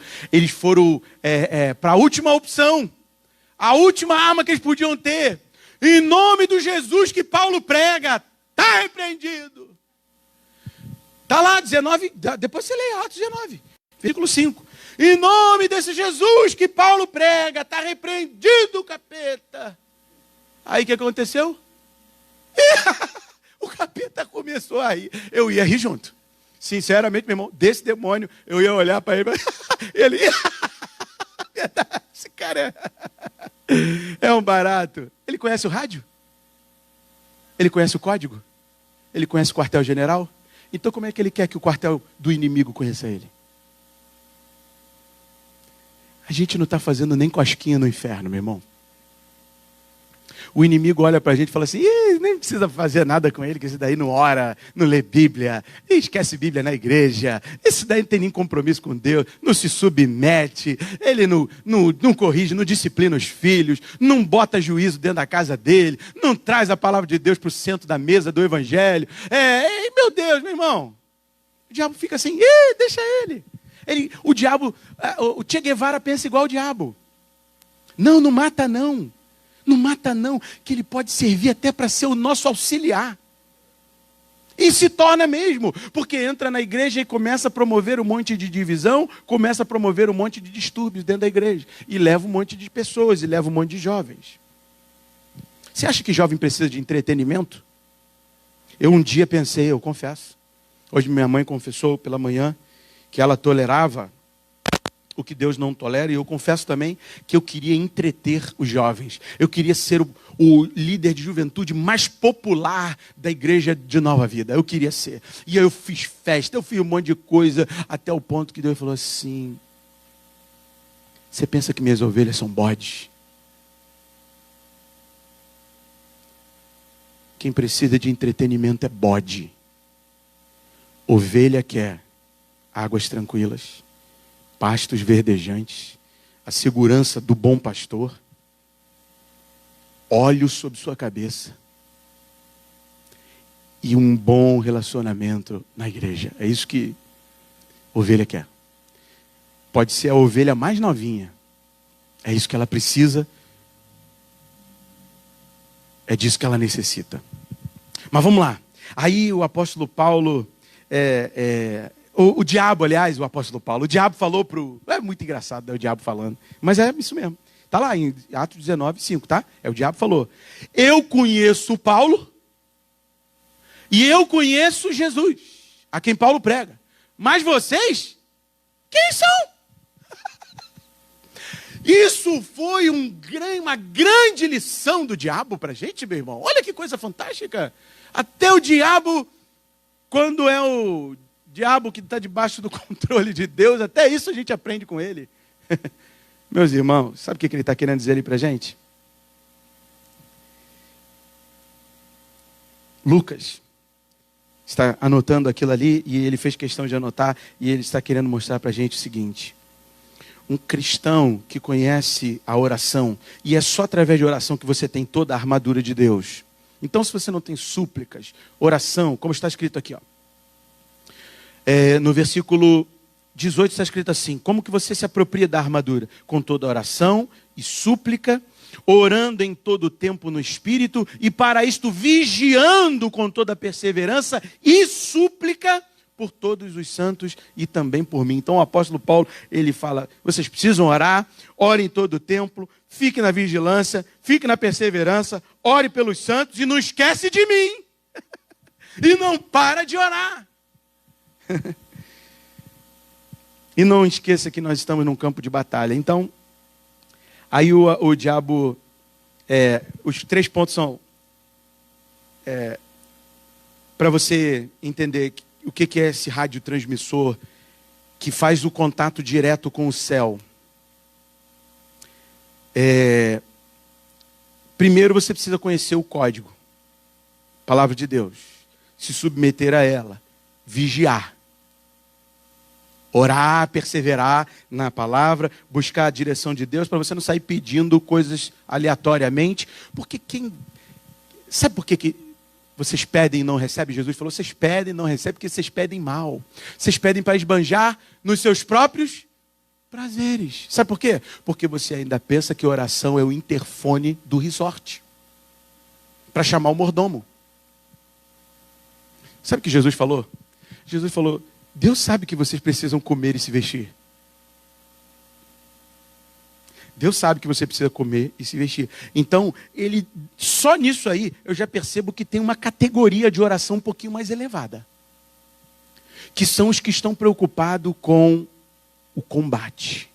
para a última opção, a última arma que eles podiam ter. Em nome do Jesus que Paulo prega, está repreendido. Está lá, 19, depois você lê Atos 19, versículo 5. Em nome desse Jesus que Paulo prega, está repreendido o capeta. Aí o que aconteceu? O capeta começou a rir. Eu ia rir junto. Sinceramente, meu irmão, desse demônio, eu ia olhar para ele. Ele ia... Esse cara é um barato. Ele conhece o rádio? Ele conhece o código? Ele conhece o quartel-general? Então como é que ele quer que o quartel do inimigo conheça ele? A gente não está fazendo nem cosquinha no inferno, meu irmão. O inimigo olha para a gente e fala assim, nem precisa fazer nada com ele, que esse daí não ora, não lê Bíblia, esquece Bíblia na igreja, esse daí não tem nem compromisso com Deus, não se submete, ele não corrige, não disciplina os filhos, não bota juízo dentro da casa dele, não traz a palavra de Deus para o centro da mesa do evangelho. Meu Deus, meu irmão, o diabo fica assim, deixa ele. O diabo, o Che Guevara pensa igual o diabo. Não mata não. Não mata não, que ele pode servir até para ser o nosso auxiliar. E se torna mesmo, porque entra na igreja e começa a promover um monte de divisão, começa a promover um monte de distúrbios dentro da igreja. E leva um monte de pessoas, e leva um monte de jovens. Você acha que jovem precisa de entretenimento? Eu um dia pensei, eu confesso. Hoje minha mãe confessou pela manhã que ela tolerava o que Deus não tolera, e eu confesso também que eu queria entreter os jovens. Eu queria ser o líder de juventude mais popular da igreja de Nova Vida. Eu queria ser. E aí eu fiz festa, eu fiz um monte de coisa, até o ponto que Deus falou assim: você pensa que minhas ovelhas são bodes? Quem precisa de entretenimento é bode. Ovelha quer águas tranquilas, pastos verdejantes, a segurança do bom pastor, óleo sobre sua cabeça e um bom relacionamento na igreja. É isso que ovelha quer. Pode ser a ovelha mais novinha. É isso que ela precisa. É disso que ela necessita. Mas vamos lá. Aí o apóstolo Paulo... O diabo, aliás, o apóstolo Paulo, o diabo falou pro... É muito engraçado, né, o diabo falando. Mas é isso mesmo. Está lá em Atos 19, 5, tá? O diabo falou: eu conheço o Paulo e eu conheço Jesus, a quem Paulo prega. Mas vocês, quem são? Isso foi uma grande lição do diabo para a gente, meu irmão. Olha que coisa fantástica. Até o diabo, quando é o diabo que está debaixo do controle de Deus, até isso a gente aprende com ele. Meus irmãos, sabe o que ele está querendo dizer ali para a gente? Lucas está anotando aquilo ali, e ele fez questão de anotar, e ele está querendo mostrar para a gente o seguinte: um cristão que conhece a oração, e é só através de oração que você tem toda a armadura de Deus. Então, se você não tem súplicas, oração, como está escrito aqui, ó. No versículo 18 está escrito assim: como que você se apropria da armadura? Com toda oração e súplica, orando em todo o tempo no Espírito, e para isto vigiando com toda perseverança e súplica por todos os santos e também por mim. Então o apóstolo Paulo, ele fala: vocês precisam orar, orem em todo o tempo, fique na vigilância, fique na perseverança, ore pelos santos e não esquece de mim. E não para de orar. E não esqueça que nós estamos num campo de batalha. Então, aí o diabo, os 3 pontos são, para você entender o que é esse radiotransmissor que faz o contato direto com o céu. Primeiro você precisa conhecer o código, palavra de Deus, se submeter a ela, vigiar. Orar, perseverar na palavra, buscar a direção de Deus, para você não sair pedindo coisas aleatoriamente. Porque sabe por que vocês pedem e não recebem? Jesus falou: vocês pedem e não recebem porque vocês pedem mal. Vocês pedem para esbanjar nos seus próprios prazeres. Sabe por quê? Porque você ainda pensa que oração é o interfone do resort para chamar o mordomo. Sabe o que Jesus falou? Jesus falou: Deus sabe que vocês precisam comer e se vestir. Deus sabe que você precisa comer e se vestir. Então, só nisso aí, eu já percebo que tem uma categoria de oração um pouquinho mais elevada. Que são os que estão preocupados com o combate.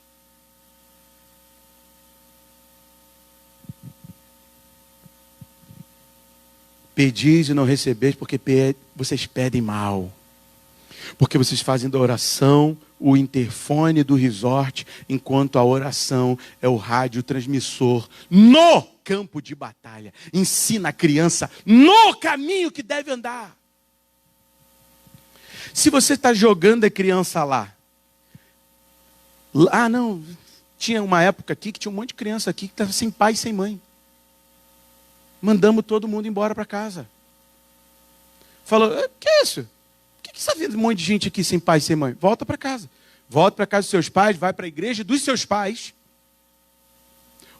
Pedis e não recebeis porque vocês pedem mal. Porque vocês fazem da oração o interfone do resort, enquanto a oração é o radiotransmissor no campo de batalha. Ensina a criança no caminho que deve andar. Se você está jogando a criança lá, não, tinha uma época aqui que tinha um monte de criança aqui que estava sem pai e sem mãe. Mandamos todo mundo embora para casa. Falou: que é isso? O que está vendo um monte de gente aqui sem pai e sem mãe? Volta para casa. Volta para casa dos seus pais, vai para a igreja dos seus pais.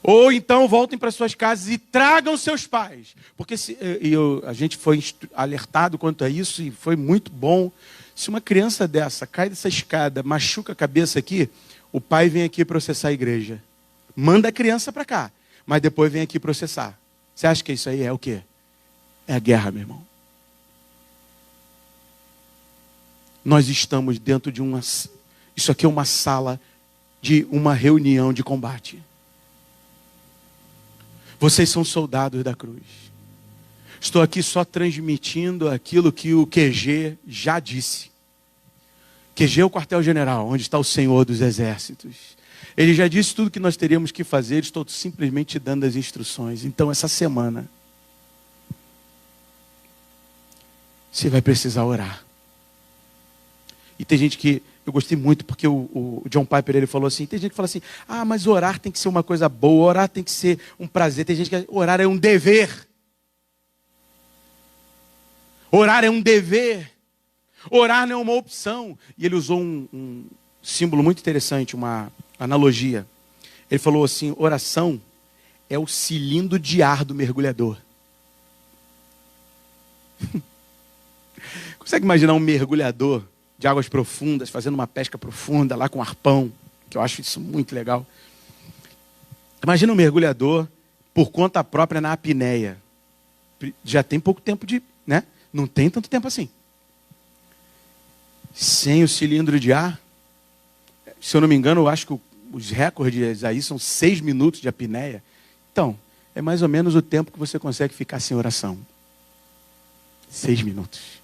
Ou então voltem para suas casas e tragam seus pais. Porque a gente foi alertado quanto a isso e foi muito bom. Se uma criança dessa cai dessa escada, machuca a cabeça aqui, o pai vem aqui processar a igreja. Manda a criança para cá, mas depois vem aqui processar. Você acha que isso aí é o quê? É a guerra, meu irmão. Nós estamos dentro de isso aqui é uma sala de uma reunião de combate. Vocês são soldados da cruz. Estou aqui só transmitindo aquilo que o QG já disse. QG é o quartel-general, onde está o Senhor dos Exércitos. Ele já disse tudo que nós teríamos que fazer, estou simplesmente dando as instruções. Então, essa semana, você vai precisar orar. E tem gente que, eu gostei muito, porque o John Piper, ele falou assim, tem gente que fala assim, mas orar tem que ser uma coisa boa, orar tem que ser um prazer. Tem gente que orar é um dever. Orar é um dever. Orar não é uma opção. E ele usou um símbolo muito interessante, uma analogia. Ele falou assim, oração é o cilindro de ar do mergulhador. Consegue imaginar um mergulhador de águas profundas, fazendo uma pesca profunda lá com arpão, que eu acho isso muito legal. Imagina um mergulhador por conta própria na apneia. Já tem pouco tempo né? Não tem tanto tempo assim. Sem o cilindro de ar, se eu não me engano, eu acho que os recordes aí são 6 minutos de apneia. Então, é mais ou menos o tempo que você consegue ficar sem oração. 6 minutos.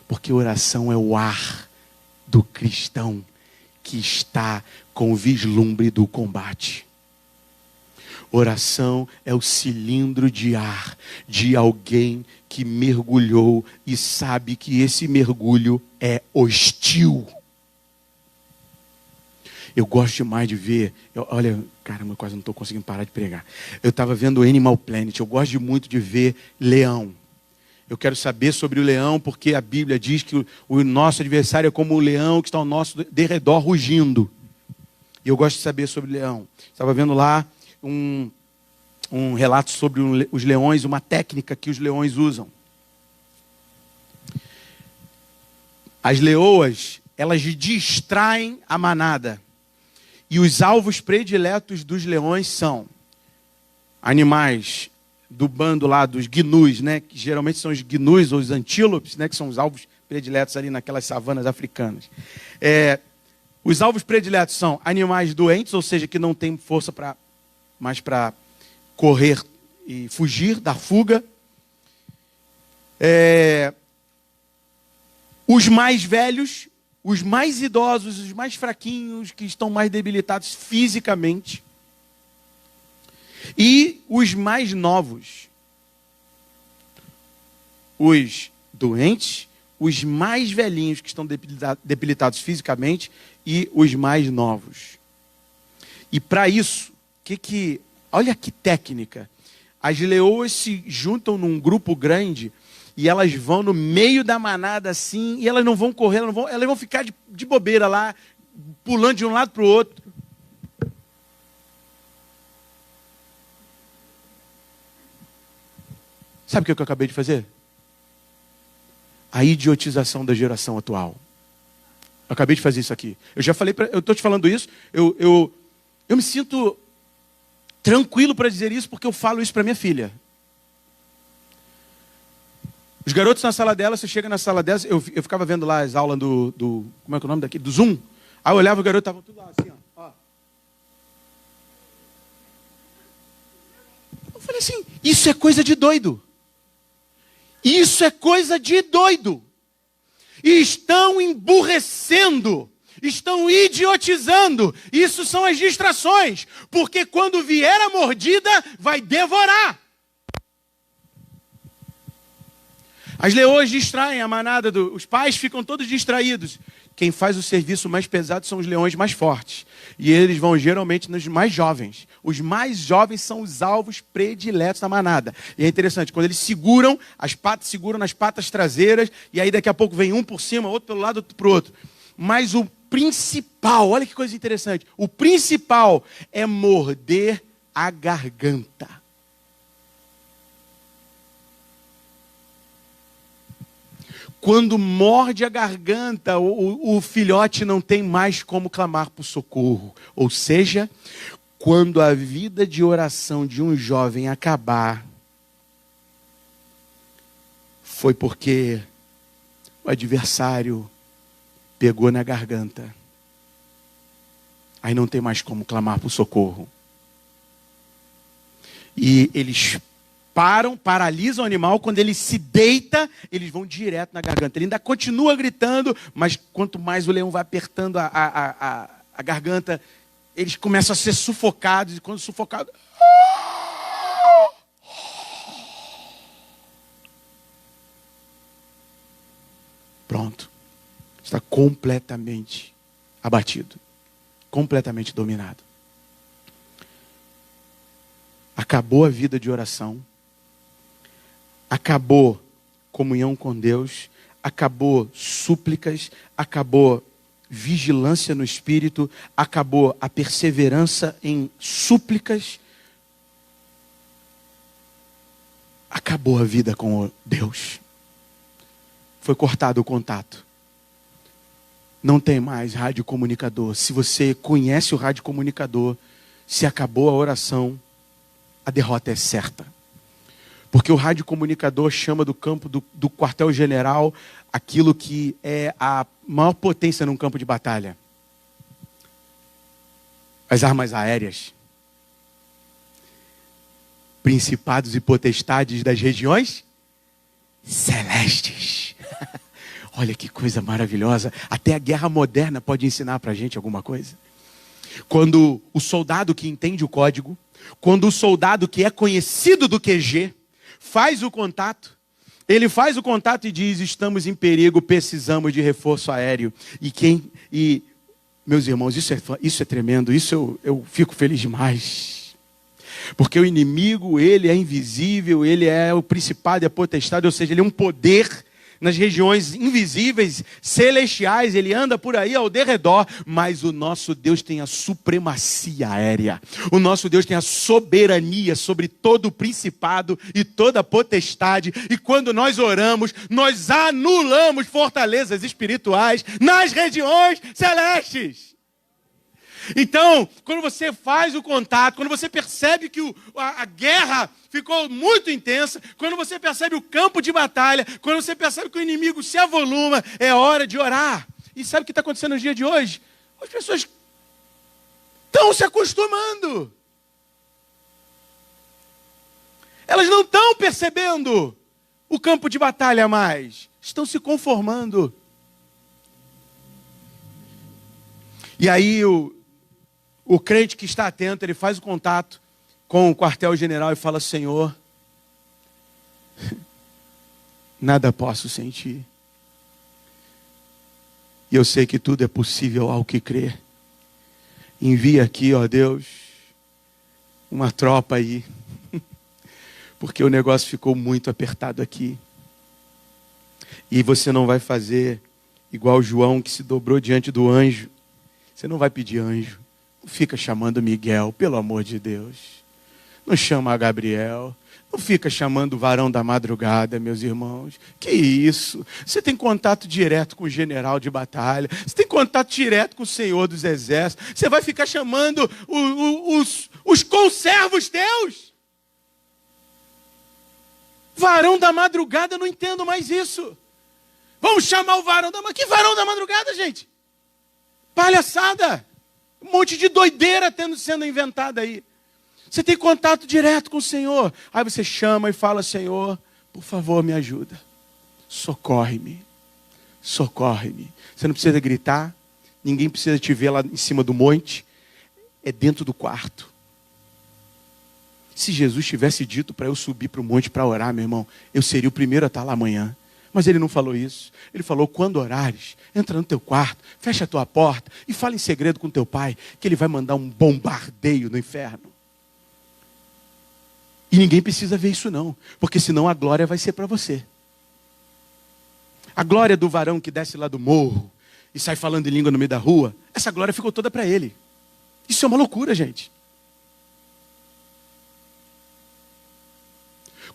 Porque oração é o ar do cristão que está com o vislumbre do combate. Oração é o cilindro de ar de alguém que mergulhou e sabe que esse mergulho é hostil. Eu gosto demais de ver, olha, caramba, eu quase não estou conseguindo parar de pregar. Eu estava vendo Animal Planet, eu gosto muito de ver leão. Eu quero saber sobre o leão, porque a Bíblia diz que o nosso adversário é como o leão que está ao nosso derredor rugindo. E eu gosto de saber sobre o leão. Estava vendo lá um relato sobre os leões, uma técnica que os leões usam. As leoas, elas distraem a manada. E os alvos prediletos dos leões são animais do bando lá dos gnus, né? Que geralmente são os gnus ou os antílopes, né? Que são os alvos prediletos ali naquelas savanas africanas. Os alvos prediletos são animais doentes, ou seja, que não têm força mais para correr e fugir da fuga. Os mais velhos, os mais idosos, os mais fraquinhos, que estão mais debilitados fisicamente. E os mais novos. Os doentes, os mais velhinhos que estão debilitados fisicamente e os mais novos. E para isso, olha que técnica. As leoas se juntam num grupo grande e elas vão no meio da manada assim, e elas não vão correr, elas vão ficar de bobeira lá, pulando de um lado para o outro. Sabe o que eu acabei de fazer? A idiotização da geração atual. Eu acabei de fazer isso aqui. Eu já falei, eu estou te falando isso, eu me sinto tranquilo para dizer isso, porque eu falo isso para minha filha. Os garotos na sala dela, você chega na sala dela, eu ficava vendo lá as aulas do como é que é o nome daqui? Do Zoom. Aí eu olhava, o garoto estava tudo lá assim, ó. Eu falei assim, isso é coisa de doido. Isso é coisa de doido. E estão emburrecendo, estão idiotizando. Isso são as distrações, porque quando vier a mordida, vai devorar. As leoas distraem a manada, os pais ficam todos distraídos. Quem faz o serviço mais pesado são os leões mais fortes. E eles vão geralmente nos mais jovens. Os mais jovens são os alvos prediletos da manada. E é interessante, quando eles seguram, as patas seguram nas patas traseiras, e aí daqui a pouco vem um por cima, outro pelo lado, outro para o outro. Mas o principal, olha que coisa interessante, o principal é morder a garganta. Quando morde a garganta, o filhote não tem mais como clamar por socorro. Ou seja, quando a vida de oração de um jovem acabar, foi porque o adversário pegou na garganta. aí não tem mais como clamar por socorro. E eles paralisam o animal. Quando ele se deita, eles vão direto na garganta. Ele ainda continua gritando, mas quanto mais o leão vai apertando a garganta, eles começam a ser sufocados. E quando sufocados... Pronto. Está completamente abatido. Completamente dominado. Acabou a vida de oração. Acabou comunhão com Deus. Acabou súplicas. Acabou vigilância no Espírito. Acabou a perseverança em súplicas. Acabou a vida com Deus. Foi cortado o contato. Não tem mais radiocomunicador. Se você conhece o radiocomunicador, se acabou a oração, a derrota é certa. Porque o radiocomunicador chama do campo do quartel-general aquilo que é a maior potência num campo de batalha. As armas aéreas. Principados e potestades das regiões celestes. Olha que coisa maravilhosa. Até a guerra moderna pode ensinar para a gente alguma coisa. Quando o soldado que entende o código, quando o soldado que é conhecido do QG faz o contato, ele faz o contato e diz: estamos em perigo, precisamos de reforço aéreo. E meus irmãos, isso é tremendo, isso eu fico feliz demais. Porque o inimigo, ele é invisível, ele é o principado e a potestade, ou seja, ele é um poder nas regiões invisíveis, celestiais, ele anda por aí ao derredor, mas o nosso Deus tem a supremacia aérea, o nosso Deus tem a soberania sobre todo o principado e toda a potestade, e quando nós oramos, nós anulamos fortalezas espirituais nas regiões celestes. Então, quando você faz o contato, quando você percebe que a guerra ficou muito intensa, quando você percebe o campo de batalha, quando você percebe que o inimigo se avoluma, é hora de orar. E sabe o que está acontecendo no dia de hoje? As pessoas estão se acostumando. Elas não estão percebendo o campo de batalha mais. Estão se conformando. E aí o crente que está atento, ele faz o contato com o quartel-general e fala: Senhor, nada posso sem ti. E eu sei que tudo é possível ao que crer. Envia aqui, ó Deus, uma tropa aí. Porque o negócio ficou muito apertado aqui. E você não vai fazer igual João que se dobrou diante do anjo. Você não vai pedir anjo. Não fica chamando Miguel, pelo amor de Deus. Não chama a Gabriel. Não fica chamando o varão da madrugada, meus irmãos. Que isso? Você tem contato direto com o general de batalha. Você tem contato direto com o Senhor dos Exércitos. Você vai ficar chamando os conservos teus? Varão da madrugada, eu não entendo mais isso. Vamos chamar o varão da madrugada. Que varão da madrugada, gente? Palhaçada. Um monte de doideira sendo inventada aí. Você tem contato direto com o Senhor. Aí você chama e fala: Senhor, por favor, me ajuda. Socorre-me. Socorre-me. Você não precisa gritar. Ninguém precisa te ver lá em cima do monte. É dentro do quarto. Se Jesus tivesse dito para eu subir para o monte para orar, meu irmão, eu seria o primeiro a estar lá amanhã. Mas ele não falou isso. Ele falou: quando orares, entra no teu quarto, fecha a tua porta e fala em segredo com teu pai, que ele vai mandar um bombardeio no inferno. E ninguém precisa ver isso não, porque senão a glória vai ser para você. A glória do varão que desce lá do morro e sai falando em língua no meio da rua, essa glória ficou toda para ele. Isso é uma loucura, gente.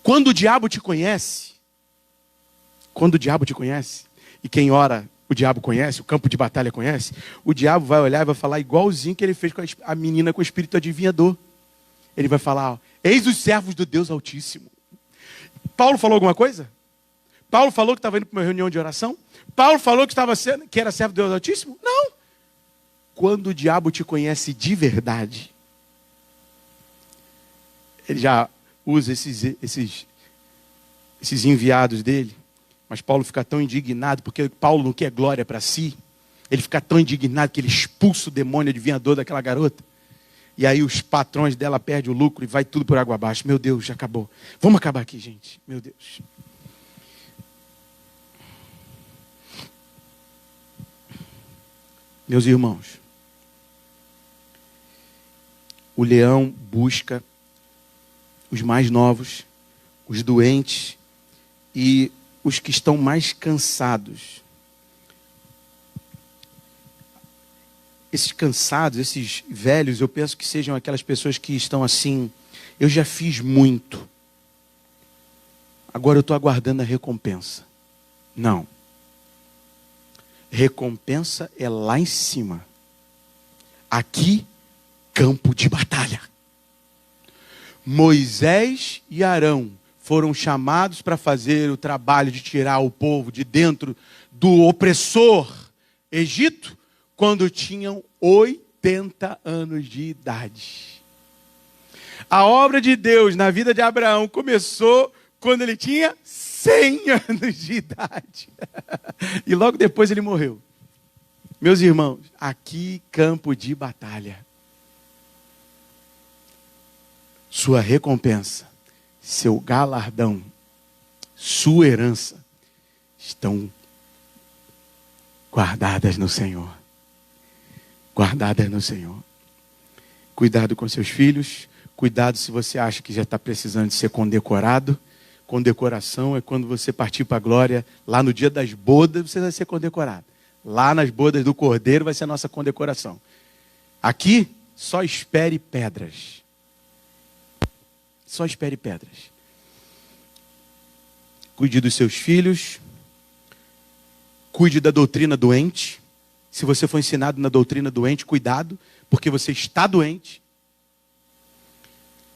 Quando o diabo te conhece, e quem ora, o diabo conhece, o campo de batalha conhece, o diabo vai olhar e vai falar igualzinho que ele fez com a menina com o espírito adivinhador. Ele vai falar: eis os servos do Deus Altíssimo. Paulo falou alguma coisa? Paulo falou que estava indo para uma reunião de oração? Paulo falou que era servo do Deus Altíssimo? Não. quando o diabo te conhece de verdade, ele já usa esses enviados dele, mas Paulo fica tão indignado, porque Paulo não quer glória para si, ele fica tão indignado que ele expulsa o demônio adivinhador daquela garota, e aí os patrões dela perdem o lucro e vai tudo por água abaixo. Meu Deus, já acabou. Vamos acabar aqui, gente. Meu Deus. Meus irmãos, o leão busca os mais novos, os doentes e os que estão mais cansados. Esses cansados, esses velhos, eu penso que sejam aquelas pessoas que estão assim, eu já fiz muito, agora eu estou aguardando a recompensa. Não. Recompensa é lá em cima. Aqui, campo de batalha. Moisés e Arão foram chamados para fazer o trabalho de tirar o povo de dentro do opressor Egito, quando tinham 80 anos de idade. A obra de Deus na vida de Abraão começou quando ele tinha 100 anos de idade. E logo depois ele morreu. Meus irmãos, aqui campo de batalha. Sua recompensa, seu galardão, sua herança estão guardadas no Senhor. Guardadas no Senhor. Cuidado com seus filhos. Cuidado se você acha que já está precisando de ser condecorado. Condecoração é quando você partir para a glória. Lá no dia das bodas você vai ser condecorado. Lá nas bodas do Cordeiro vai ser a nossa condecoração. Aqui, só espere pedras. Só espere pedras. Cuide dos seus filhos. Cuide da doutrina doente. Se você for ensinado na doutrina doente, cuidado, porque você está doente.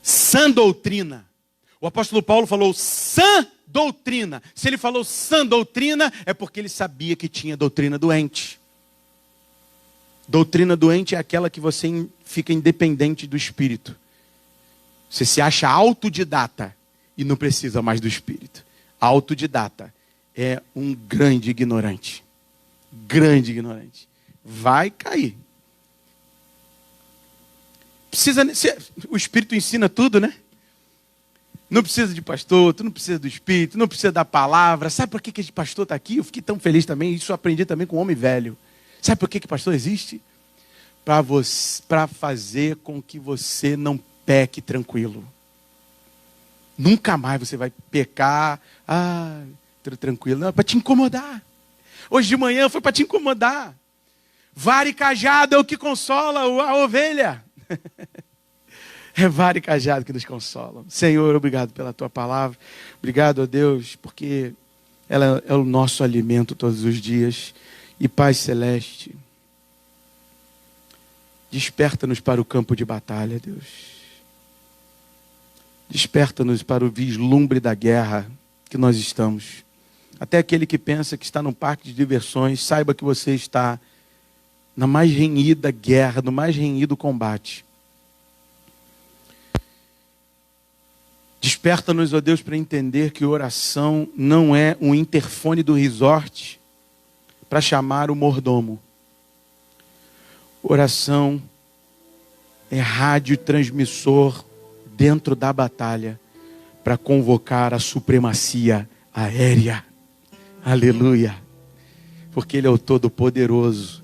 Sã doutrina. O apóstolo Paulo falou sã doutrina. Se ele falou sã doutrina, é porque ele sabia que tinha doutrina doente. Doutrina doente é aquela que você fica independente do Espírito. Você se acha autodidata e não precisa mais do Espírito. Autodidata é um grande ignorante. Grande ignorante. Vai cair. O Espírito ensina tudo, né? Não precisa de pastor, tu não precisa do Espírito, não precisa da palavra. Sabe por que esse pastor está aqui? Eu fiquei tão feliz também, isso eu aprendi também com um homem velho. Sabe por que pastor existe? Para fazer com que você não peque tranquilo. Nunca mais você vai pecar, tranquilo. Não, é para te incomodar. Hoje de manhã foi para te incomodar. Vara e cajado é o que consola a ovelha. É vara e cajado que nos consolam. Senhor, obrigado pela tua palavra. Obrigado a Deus, porque ela é o nosso alimento todos os dias. E Pai Celeste, desperta-nos para o campo de batalha, Deus. Desperta-nos para o vislumbre da guerra que nós estamos. Até aquele que pensa que está num parque de diversões, saiba que você está na mais renhida guerra, no mais renhido combate. Desperta-nos, ó Deus, para entender que oração não é um interfone do resort para chamar o mordomo. Oração é rádio transmissor dentro da batalha para convocar a supremacia aérea. Aleluia. Porque Ele é o Todo-Poderoso.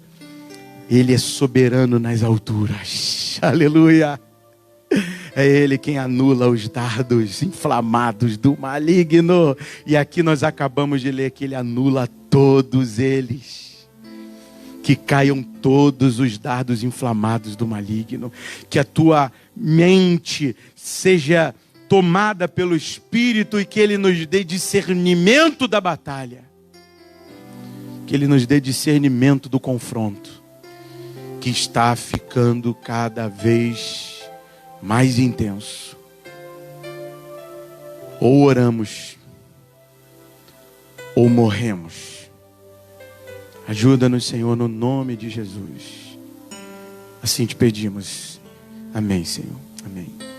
Ele é soberano nas alturas. Aleluia. É Ele quem anula os dardos inflamados do maligno. E aqui nós acabamos de ler que Ele anula todos eles. Que caiam todos os dardos inflamados do maligno. Que a tua mente seja tomada pelo Espírito e que Ele nos dê discernimento da batalha. Que Ele nos dê discernimento do confronto. Que está ficando cada vez mais intenso. Ou oramos, ou morremos. Ajuda-nos, Senhor, no nome de Jesus. Assim te pedimos. Amém, Senhor. Amém.